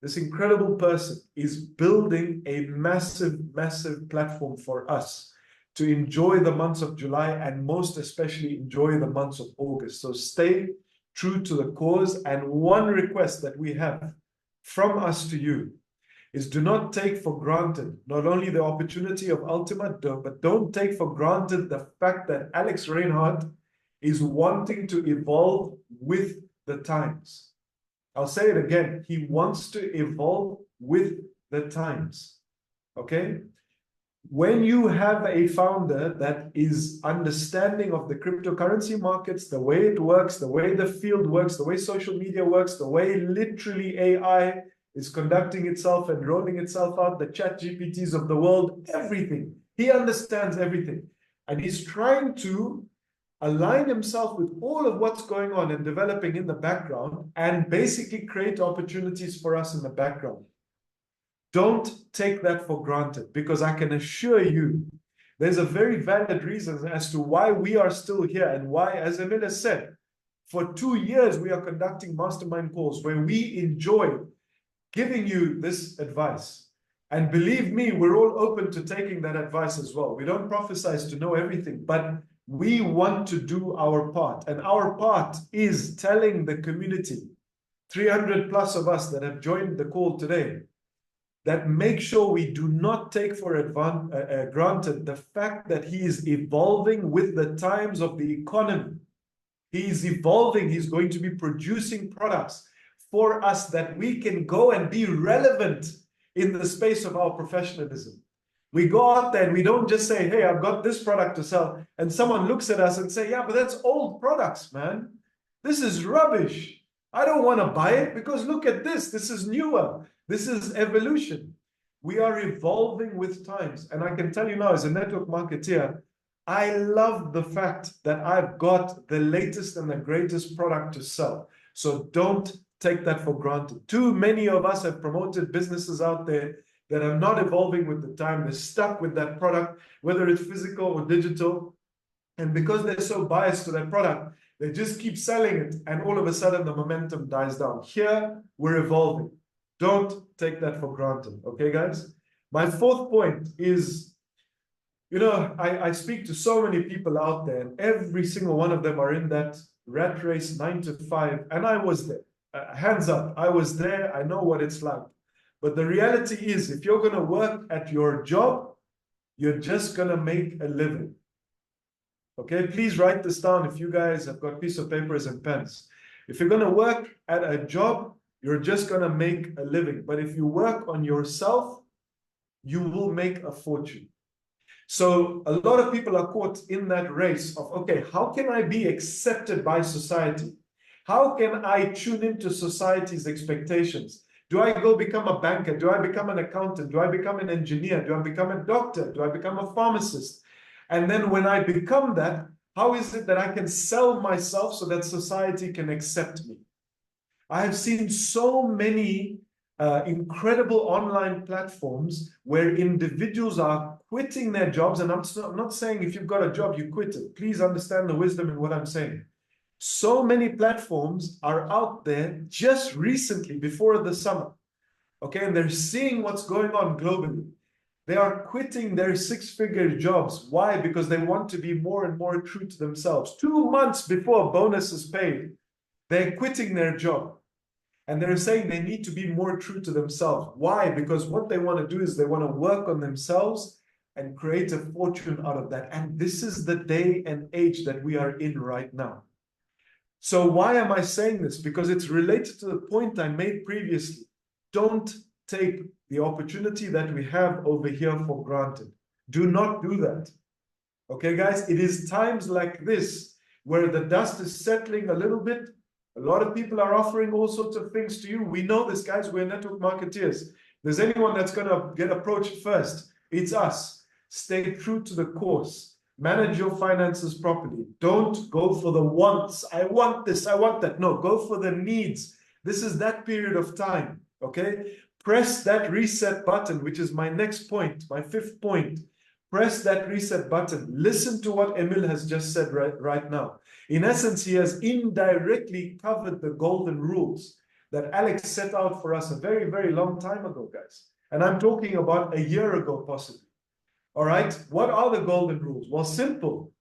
this incredible person is building a massive, massive platform for us to enjoy the months of July and most especially enjoy the months of August. So stay true to the cause. And one request that we have from us to you is do not take for granted not only the opportunity of Ultima, but don't take for granted the fact that Alex Reinhardt is wanting to evolve with the times. I'll say it again. He wants to evolve with the times. Okay? When you have a founder that is understanding of the cryptocurrency markets, the way it works, the way the field works, the way social media works, the way literally AI is conducting itself and rolling itself out, the chat GPTs of the world, everything. He understands everything. And he's trying to align himself with all of what's going on and developing in the background and basically create opportunities for us in the background. Don't take that for granted, because I can assure you there's a very valid reason as to why we are still here and why, as Emil has said, for 2 years we are conducting mastermind calls where we enjoy giving you this advice. And believe me, we're all open to taking that advice as well. We don't prophesize to know everything, but we want to do our part. And our part is telling the community, 300 plus of us that have joined the call today, that make sure we do not take for granted the fact that he is evolving with the times of the economy. He is evolving. He's going to be producing products for us that we can go and be relevant in the space of our professionalism. We go out there and we don't just say, hey, I've got this product to sell. And someone looks at us and say, yeah, but that's old products, man. This is rubbish. I don't want to buy it because look at this. This is newer. This is evolution. We are evolving with times. And I can tell you now, as a network marketeer, I love the fact that I've got the latest and the greatest product to sell. So don't take that for granted. Too many of us have promoted businesses out there that are not evolving with the time. They're stuck with that product, whether it's physical or digital. And because they're so biased to that product, they just keep selling it. And all of a sudden, the momentum dies down. Here, we're evolving. Don't take that for granted. Okay, guys? My fourth point is, you know, I speak to so many people out there, and every single one of them are in that rat race 9 to 5. And I was there. Hands up. I was there. I know what it's like. But the reality is, if you're going to work at your job, you're just going to make a living. Okay, please write this down if you guys have got piece of papers and pens. If you're going to work at a job, you're just going to make a living. But if you work on yourself, you will make a fortune. So a lot of people are caught in that race of, okay, how can I be accepted by society? How can I tune into society's expectations? Do I go become a banker? Do I become an accountant? Do I become an engineer? Do I become a doctor? Do I become a pharmacist? And then when I become that, how is it that I can sell myself so that society can accept me? I have seen so many incredible online platforms where individuals are quitting their jobs. And I'm not saying if you've got a job, you quit it. Please understand the wisdom in what I'm saying. So many platforms are out there just recently before the summer. Okay, and they're seeing what's going on globally. They are quitting their six-figure jobs. Why? Because they want to be more and more true to themselves. 2 months before a bonus is paid, they're quitting their job. And they're saying they need to be more true to themselves. Why? Because what they want to do is they want to work on themselves and create a fortune out of that. And this is the day and age that we are in right now. So why am I saying this? Because it's related to the point I made previously. Don't take the opportunity that we have over here for granted. Do not do that. Okay, guys? It is times like this where the dust is settling a little bit. A lot of people are offering all sorts of things to you. We know this, guys. We're network marketeers. If there's anyone that's going to get approached first, it's us. Stay true to the course. Manage your finances properly. Don't go for the wants. I want this, I want that. No, go for the needs. This is that period of time, okay? Press that reset button, which is my next point, my fifth point. press that reset button. Listen to what Emil has just said right now. In essence, he has indirectly covered the golden rules that Alex set out for us a very, very long time ago, guys. And I'm talking about a year ago, possibly. All right, what are the golden rules? Well, simple.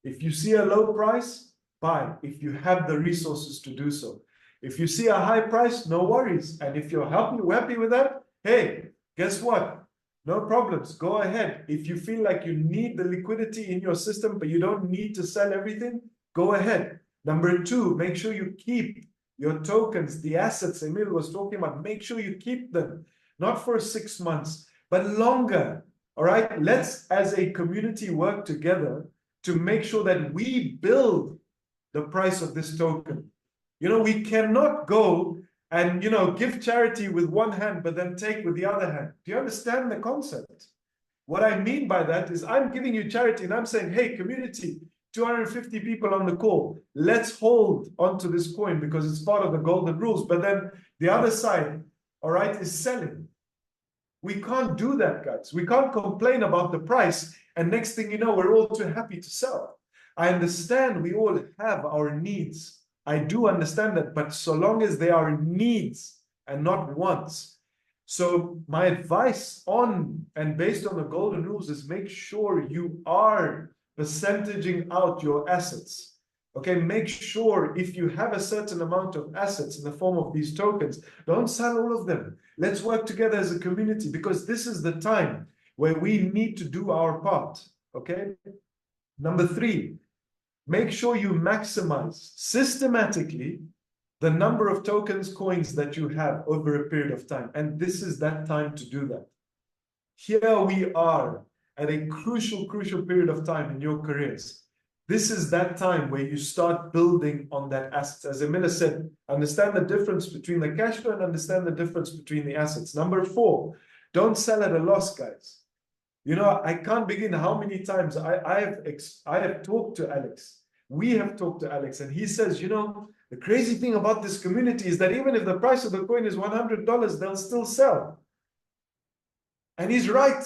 If you see a low price, buy, if you have the resources to do so. If you see a high price, no worries. And if you're happy with that, hey, guess what? No problems. Go ahead. If you feel like you need the liquidity in your system, but you don't need to sell everything, go ahead. Number two, make sure you keep your tokens, the assets Emil was talking about. Make sure you keep them, not for 6 months, but longer. All right, let's as a community work together to make sure that we build the price of this token. You know, we cannot go and, you know, give charity with one hand, but then take with the other hand. Do you understand the concept? What I mean by that is I'm giving you charity and I'm saying, hey, community, 250 people on the call, let's hold onto this coin because it's part of the golden rules. But then the other side, all right, is selling. We can't do that, guys. We can't complain about the price. And next thing you know, we're all too happy to sell. I understand we all have our needs. I do understand that, but so long as they are needs and not wants. So my advice on and based on the golden rules is make sure you are percentaging out your assets. Okay, make sure if you have a certain amount of assets in the form of these tokens, don't sell all of them. Let's work together as a community because this is the time where we need to do our part. Okay. Number three, make sure you maximize systematically the number of tokens, coins that you have over a period of time. And this is that time to do that. Here we are at a crucial period of time in your careers. This is that time where you start building on that assets. As Emil said, understand the difference between the cash flow and understand the difference between the assets. Number four, don't sell at a loss, guys. You know, I can't begin how many times I have talked to Alex. We have talked to Alex, and he says, you know, the crazy thing about this community is that even if the price of the coin is $100, they'll still sell. And he's right.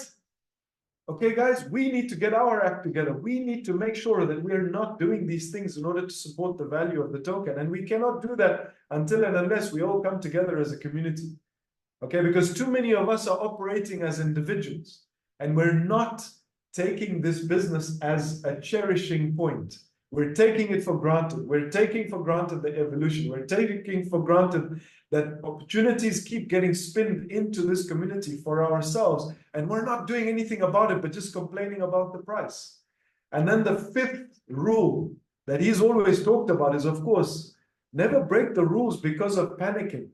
Okay, guys, we need to get our act together. We need to make sure that we are not doing these things in order to support the value of the token. And we cannot do that until and unless we all come together as a community. Okay, because too many of us are operating as individuals and we're not taking this business as a cherishing point. We're taking it for granted. We're taking for granted the evolution. We're taking for granted that opportunities keep getting spinned into this community for ourselves. And we're not doing anything about it, but just complaining about the price. And then the fifth rule that he's always talked about is, of course, never break the rules because of panicking.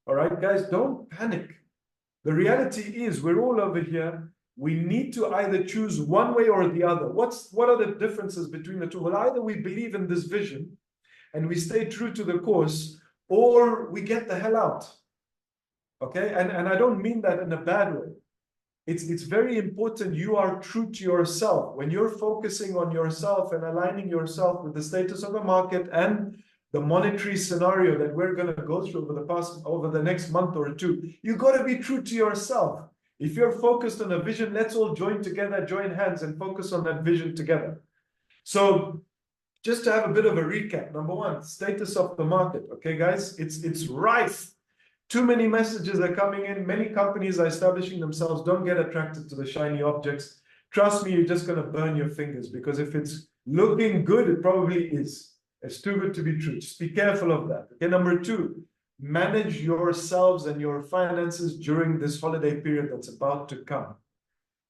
All right, guys, don't panic. The reality is we're all over here. We need to either choose one way or the other. What are the differences between the two? Well, either we believe in this vision and we stay true to the course, or we get the hell out. Okay, and I don't mean that in a bad way. It's very important you are true to yourself. When you're focusing on yourself and aligning yourself with the status of the market and the monetary scenario that we're going to go through over the next month or two, you got to be true to yourself. If you're focused on a vision, let's all join together, join hands and focus on that vision together. So just to have a bit of a recap, number one, status of the market. Okay, guys, it's rife. Too many messages are coming in. Many companies are establishing themselves. Don't get attracted to the shiny objects. Trust me, you're just going to burn your fingers because if it's looking good, it probably is. It's too good to be true. Just be careful of that. Okay, number two, manage yourselves and your finances during this holiday period that's about to come.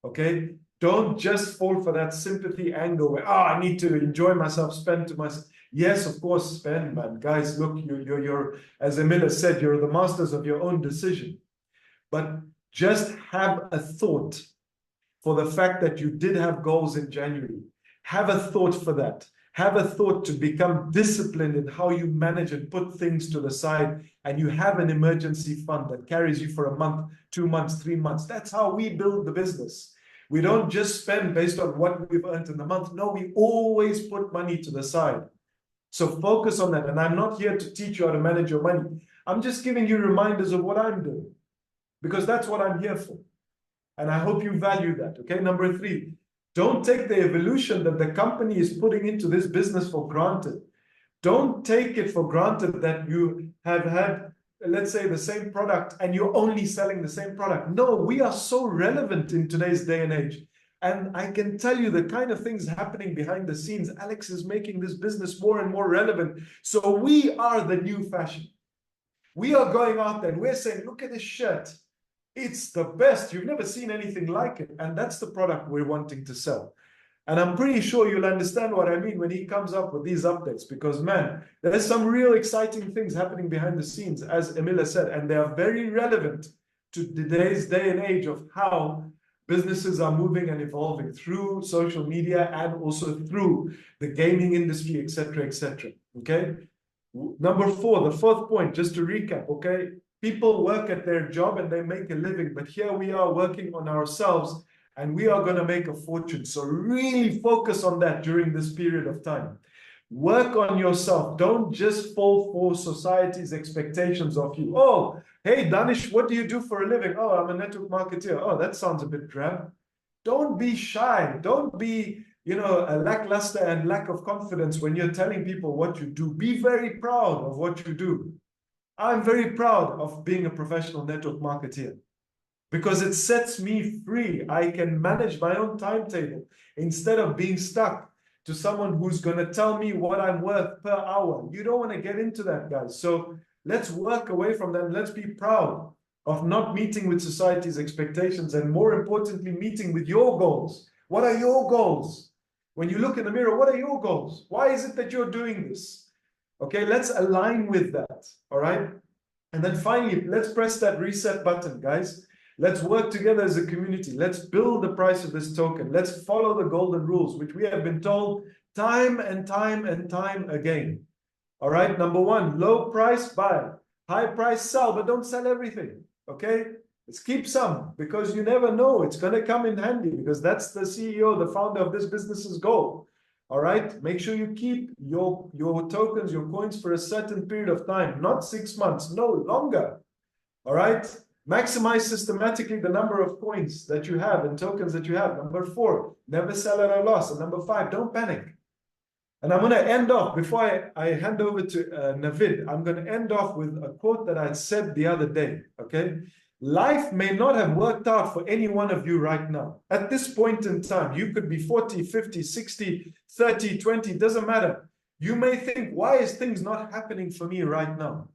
Okay, don't just fall for that sympathy angle where, I need to enjoy myself, spend to myself. Yes, of course, spend, man. Guys, look, you're as Emil said, you're the masters of your own decision. But just have a thought for the fact that you did have goals in January. Have a thought for that. Have a thought to become disciplined in how you manage and put things to the side. And you have an emergency fund that carries you for a month, 2 months, 3 months. That's how we build the business. We don't just spend based on what we've earned in the month. No, we always put money to the side. So focus on that. And I'm not here to teach you how to manage your money. I'm just giving you reminders of what I'm doing because that's what I'm here for. And I hope you value that. Okay. Number three, Don't take the evolution that the company is putting into this business for granted. Don't take it for granted that you have had, let's say, the same product and you're only selling the same product. No, we are so relevant in today's day and age. And I can tell you the kind of things happening behind the scenes. Alex is making this business more and more relevant. So we are the new fashion. We are going out there and we're saying, look at this shirt. It's the best. You've never seen anything like it. And that's the product we're wanting to sell. And I'm pretty sure you'll understand what I mean when he comes up with these updates, because man, there's some real exciting things happening behind the scenes, as Emile said, and they are very relevant to today's day and age of how businesses are moving and evolving through social media and also through the gaming industry, etc., etc. Okay. Number 4, the 4th point, just to recap, okay? People work at their job and they make a living, but here we are working on ourselves and we are going to make a fortune. So really focus on that during this period of time. Work on yourself. Don't just fall for society's expectations of you. Oh, hey, Danish, what do you do for a living? Oh, I'm a network marketer. Oh, that sounds a bit drab. Don't be shy. Don't be, a lackluster and lack of confidence when you're telling people what you do. Be very proud of what you do. I'm very proud of being a professional network marketer, because it sets me free. I can manage my own timetable instead of being stuck to someone who's going to tell me what I'm worth per hour. You don't want to get into that, guys. So let's work away from that. Let's be proud of not meeting with society's expectations, and more importantly, meeting with your goals. What are your goals? When you look in the mirror, what are your goals? Why is it that you're doing this? Okay, let's align with that, all right? And then finally, let's press that reset button, guys. Let's work together as a community. Let's build the price of this token. Let's follow the golden rules, which we have been told time and time and time again. All right, number 1, low price, buy. High price, sell, but don't sell everything, okay? Let's keep some, because you never know. It's going to come in handy, because that's the CEO, the founder of this business's goal. All right, make sure you keep your tokens, your coins for a certain period of time, not 6 months, no, longer. All right, maximize systematically the number of coins that you have and tokens that you have. Number 4, never sell at a loss. And number 5, don't panic. And I'm going to end off, before I hand over to Navid, I'm going to end off with a quote that I said the other day, okay? Life may not have worked out for any one of you right now. At this point in time, you could be 40, 50, 60, 30, 20, doesn't matter. You may think, why is things not happening for me right now?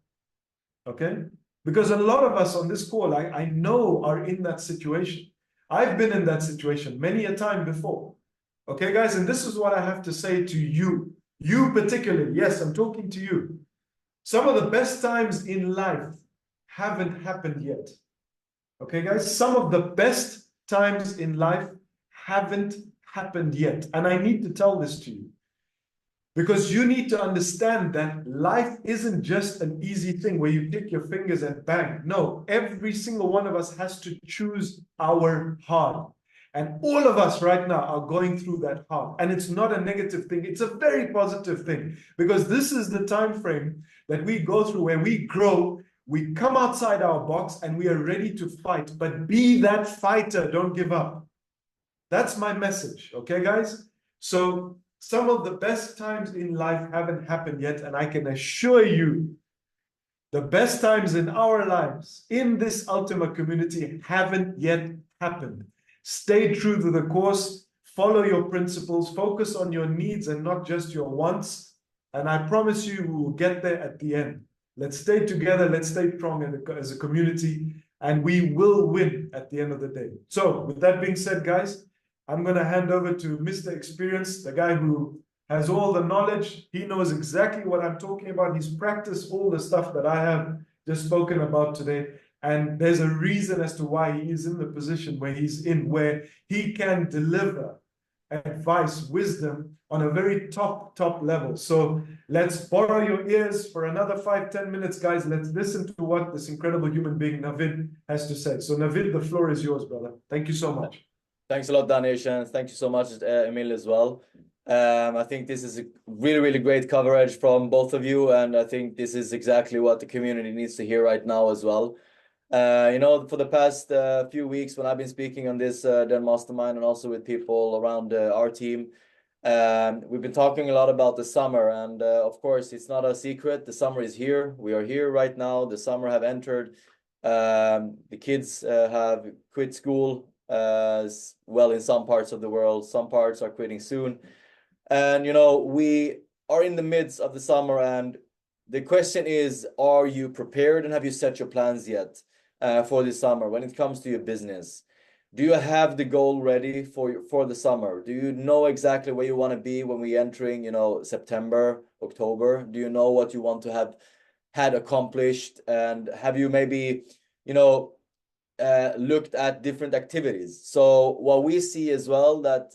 Okay? Because a lot of us on this call, I know, are in that situation. I've been in that situation many a time before. Okay, guys? And this is what I have to say to you. You particularly. Yes, I'm talking to you. Some of the best times in life haven't happened yet. Okay, guys? Some of the best times in life haven't happened yet. And I need to tell this to you, because you need to understand that life isn't just an easy thing where you click your fingers and bang. No, every single one of us has to choose our hard. And all of us right now are going through that hard. And it's not a negative thing. It's a very positive thing, because this is the time frame that we go through where we grow. We come outside our box and we are ready to fight, but be that fighter. Don't give up. That's my message. Okay, guys? So some of the best times in life haven't happened yet. And I can assure you, the best times in our lives, in this Ultima community, haven't yet happened. Stay true to the course. Follow your principles. Focus on your needs and not just your wants. And I promise you, we will get there at the end. Let's stay together. Let's stay strong as a community, and we will win at the end of the day. So with that being said, guys, I'm going to hand over to Mr. Experience, the guy who has all the knowledge. He knows exactly what I'm talking about. He's practiced all the stuff that I have just spoken about today. And there's a reason as to why he is in the position where he's in, where he can deliver advice, wisdom on a very top level. So let's borrow your ears for another 5-10 minutes, guys. Let's listen to what this incredible human being, Navid, has to say. So Navid, the floor is yours, brother. Thank you so much. Thanks a lot, Danish, and thank you so much, Emile, as well. I think this is a really great coverage from both of you, and I think this is exactly what the community needs to hear right now as well. You know, for the past few weeks when I've been speaking on this Den Mastermind and also with people around our team, we've been talking a lot about the summer, and of course, it's not a secret. The summer is here. We are here right now. The summer have entered. The kids have quit school. Well, in some parts of the world, some parts are quitting soon, and you know, we are in the midst of the summer, and the question is, are you prepared and have you set your plans yet for this summer when it comes to your business? Do you have the goal ready for the summer? Do you know exactly where you want to be when we entering, you know, September, October? Do you know what you want to have had accomplished? And have you maybe, you know, looked at different activities? So what we see as well, that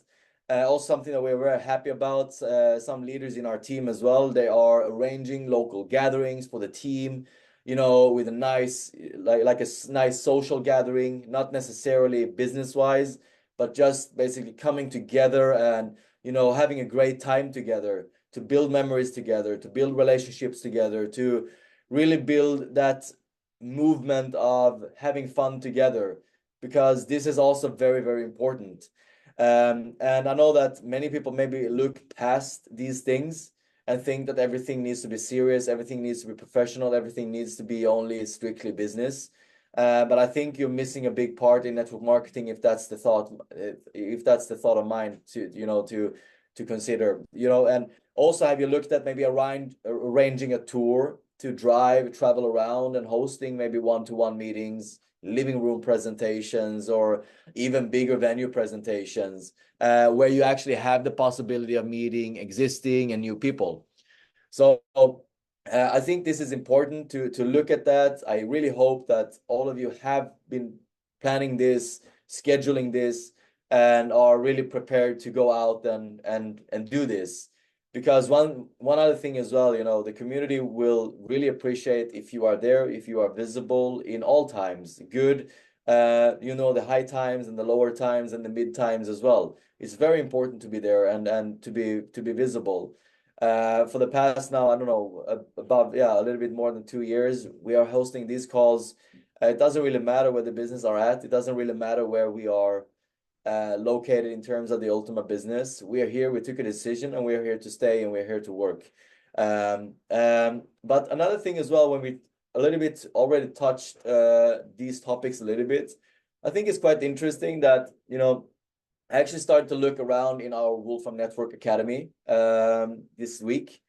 also something that we're very happy about, some leaders in our team as well, they are arranging local gatherings for the team, you know, with a nice, like a nice social gathering, not necessarily business wise, but just basically coming together and, you know, having a great time together, to build memories together, to build relationships together, to really build that movement of having fun together, because this is also very, very important. And I know that many people maybe look past these things and think that everything needs to be serious, everything needs to be professional, everything needs to be only strictly business. But I think you're missing a big part in network marketing if that's the thought, of mine to, you know, to consider, you know. And also, have you looked at maybe arranging a tour to travel around and hosting maybe one-to-one meetings, living room presentations, or even bigger venue presentations, where you actually have the possibility of meeting existing and new people. So I think this is important to look at that. I really hope that all of you have been planning this, scheduling this, and are really prepared to go out and do this. Because one other thing as well, you know, the community will really appreciate if you are there, if you are visible in all times, good, you know, the high times and the lower times and the mid times as well. It's very important to be there and to be visible. For the past now, I don't know, about, yeah, a little bit more than 2 years, we are hosting these calls. It doesn't really matter where the business are at. It doesn't really matter where we are located in terms of the ultimate business. We are here, we took a decision, and we are here to stay, and we're here to work. But another thing as well, when we a little bit already touched these topics a little bit, I think it's quite interesting that, you know, I actually started to look around in our Wolfram Network Academy this week.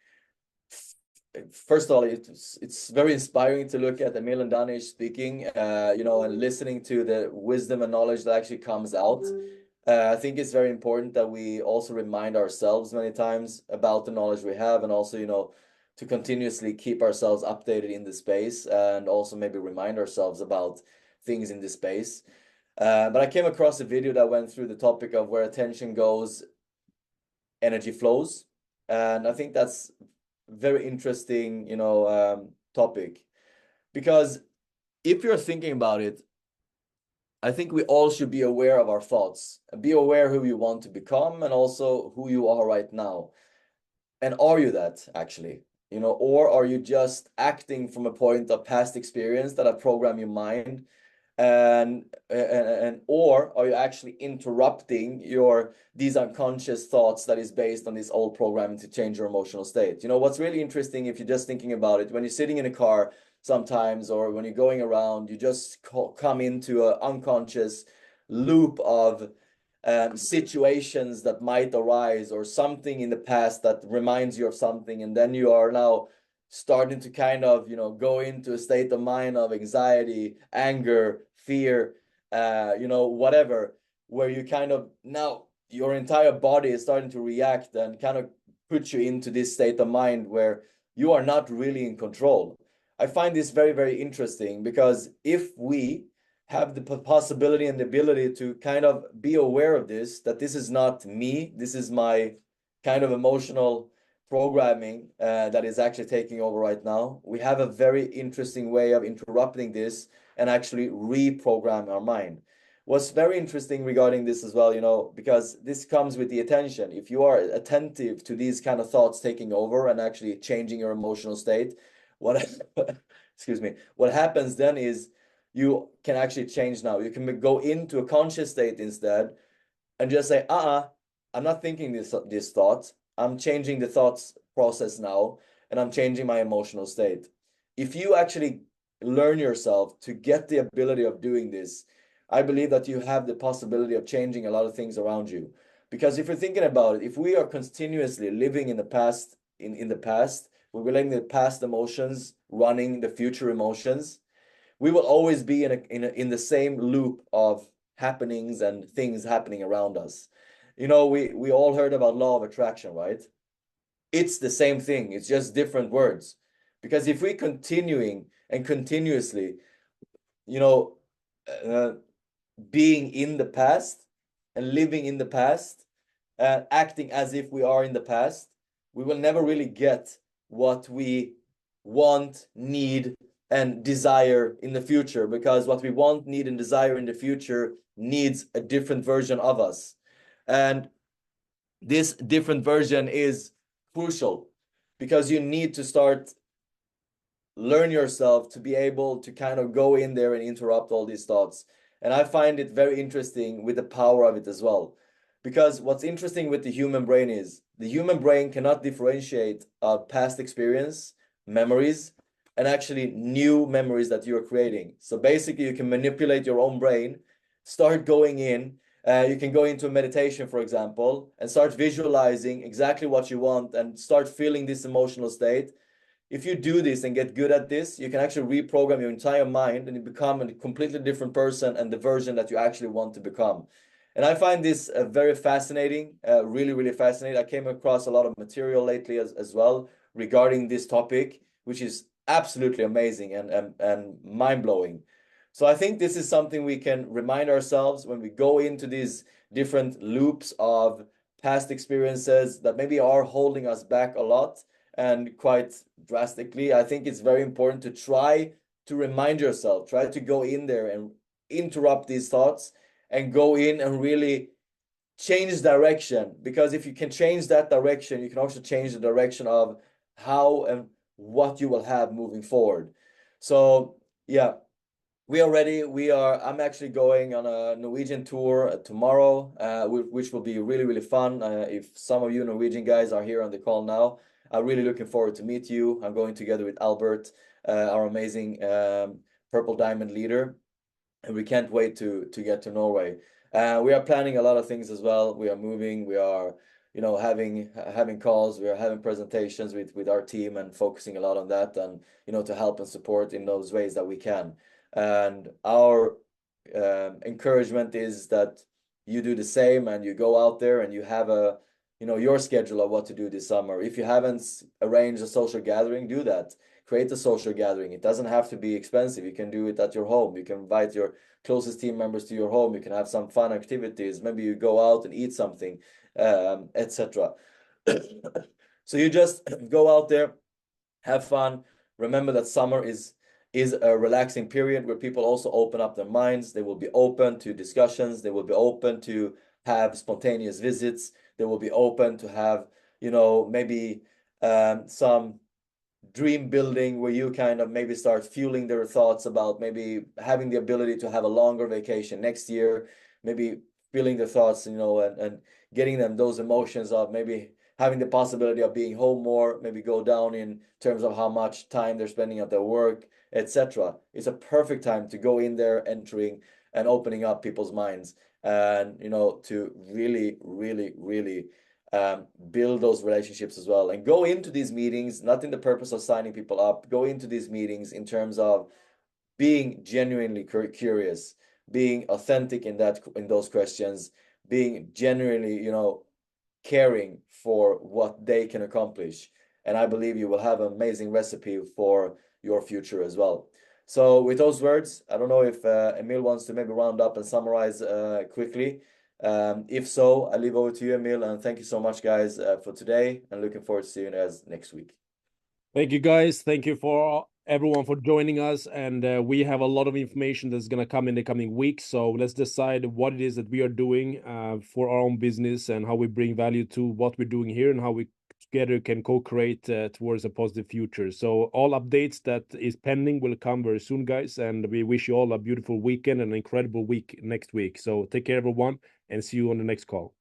First of all, it's very inspiring to look at Emil and Danish speaking, you know, and listening to the wisdom and knowledge that actually comes out. I think it's very important that we also remind ourselves many times about the knowledge we have, and also, you know, to continuously keep ourselves updated in the space, and also maybe remind ourselves about things in this space. But I came across a video that went through the topic of where attention goes, energy flows. And I think that's very interesting, you know, topic, because if you're thinking about it, I think we all should be aware of our thoughts and be aware who you want to become, and also who you are right now. And are you that actually, you know, or are you just acting from a point of past experience that have programmed your mind, and or are you actually interrupting these unconscious thoughts that is based on this old programming to change your emotional state? You know, what's really interesting, if you're just thinking about it, when you're sitting in a car sometimes, or when you're going around, you just come into an unconscious loop of situations that might arise, or something in the past that reminds you of something, and then you are now starting to kind of, you know, go into a state of mind of anxiety, anger, fear, you know, whatever, where you kind of, now your entire body is starting to react and kind of put you into this state of mind where you are not really in control. I find this very, very interesting, because if we have the possibility and the ability to kind of be aware of this, that this is not me, this is my kind of emotional programming that is actually taking over right now, we have a very interesting way of interrupting this and actually reprogram our mind. What's very interesting regarding this as well, you know, because this comes with the attention. If you are attentive to these kind of thoughts taking over and actually changing your emotional state, excuse me, what happens then is you can actually change now. You can go into a conscious state instead and just say, I'm not thinking this thought. I'm changing the thoughts process now, and I'm changing my emotional state. If you actually learn yourself to get the ability of doing this, I believe that you have the possibility of changing a lot of things around you. Because if you're thinking about it, if we are continuously living in the past, in the past, we're letting the past emotions running the future emotions, we will always be in the same loop of happenings and things happening around us. You know, we all heard about law of attraction, right? It's the same thing. It's just different words. Because if we continuing and continuously, you know, being in the past and living in the past, acting as if we are in the past, we will never really get what we want, need, and desire in the future, because what we want, need, and desire in the future needs a different version of us. And this different version is crucial, because you need to start learn yourself to be able to kind of go in there and interrupt all these thoughts. And I find it very interesting with the power of it as well. Because what's interesting with the human brain is the human brain cannot differentiate past experience, memories, and actually new memories that you're creating. So basically, you can manipulate your own brain, start going in. You can go into a meditation, for example, and start visualizing exactly what you want and start feeling this emotional state. If you do this and get good at this, you can actually reprogram your entire mind and you become a completely different person and the version that you actually want to become. And I find this very fascinating, really, really fascinating. I came across a lot of material lately as well regarding this topic, which is absolutely amazing and mind-blowing. So I think this is something we can remind ourselves when we go into these different loops of past experiences that maybe are holding us back a lot and quite drastically. I think it's very important to try to remind yourself, try to go in there and interrupt these thoughts and go in and really change direction. Because if you can change that direction, you can also change the direction of how and what you will have moving forward. So yeah, we are ready. I'm actually going on a Norwegian tour tomorrow, which will be really, really fun. If some of you Norwegian guys are here on the call now, I'm really looking forward to meet you. I'm going together with Albert, our amazing Purple Diamond leader, and we can't wait to get to Norway. We are planning a lot of things as well. We are moving. We are, you know, having calls. We are having presentations with our team and focusing a lot on that, and you know, to help and support in those ways that we can. And our encouragement is that you do the same and you go out there and you have your schedule of what to do this summer. If you haven't arranged a social gathering, do that. Create a social gathering. It doesn't have to be expensive. You can do it at your home. You can invite your closest team members to your home. You can have some fun activities. Maybe you go out and eat something, etc. So you just go out there, have fun. Remember that summer is a relaxing period where people also open up their minds. They will be open to discussions. They will be open to have spontaneous visits. They will be open to have, maybe some dream building where you kind of maybe start fueling their thoughts about maybe having the ability to have a longer vacation next year, maybe feeling their thoughts, and getting them those emotions of maybe having the possibility of being home more, maybe go down in terms of how much time they're spending at their work, etc. It's a perfect time to go in there, entering and opening up people's minds, and to really, really, really build those relationships as well, and go into these meetings not in the purpose of signing people up. Go into these meetings in terms of being genuinely curious, being authentic in those questions, being genuinely caring for what they can accomplish. And I believe you will have an amazing recipe for your future as well. So with those words, I don't know if Emil wants to maybe round up and summarize quickly. If so, I leave over to you, Emil, and thank you so much, guys, for today, and looking forward to seeing you guys next week. Thank you, guys. Thank you for everyone for joining us, and we have a lot of information that's going to come in the coming weeks. So let's decide what it is that we are doing for our own business and how we bring value to what we're doing here and how we together can co-create towards a positive future. So all updates that is pending will come very soon, guys, and we wish you all a beautiful weekend and an incredible week next week. So take care, everyone, and see you on the next call.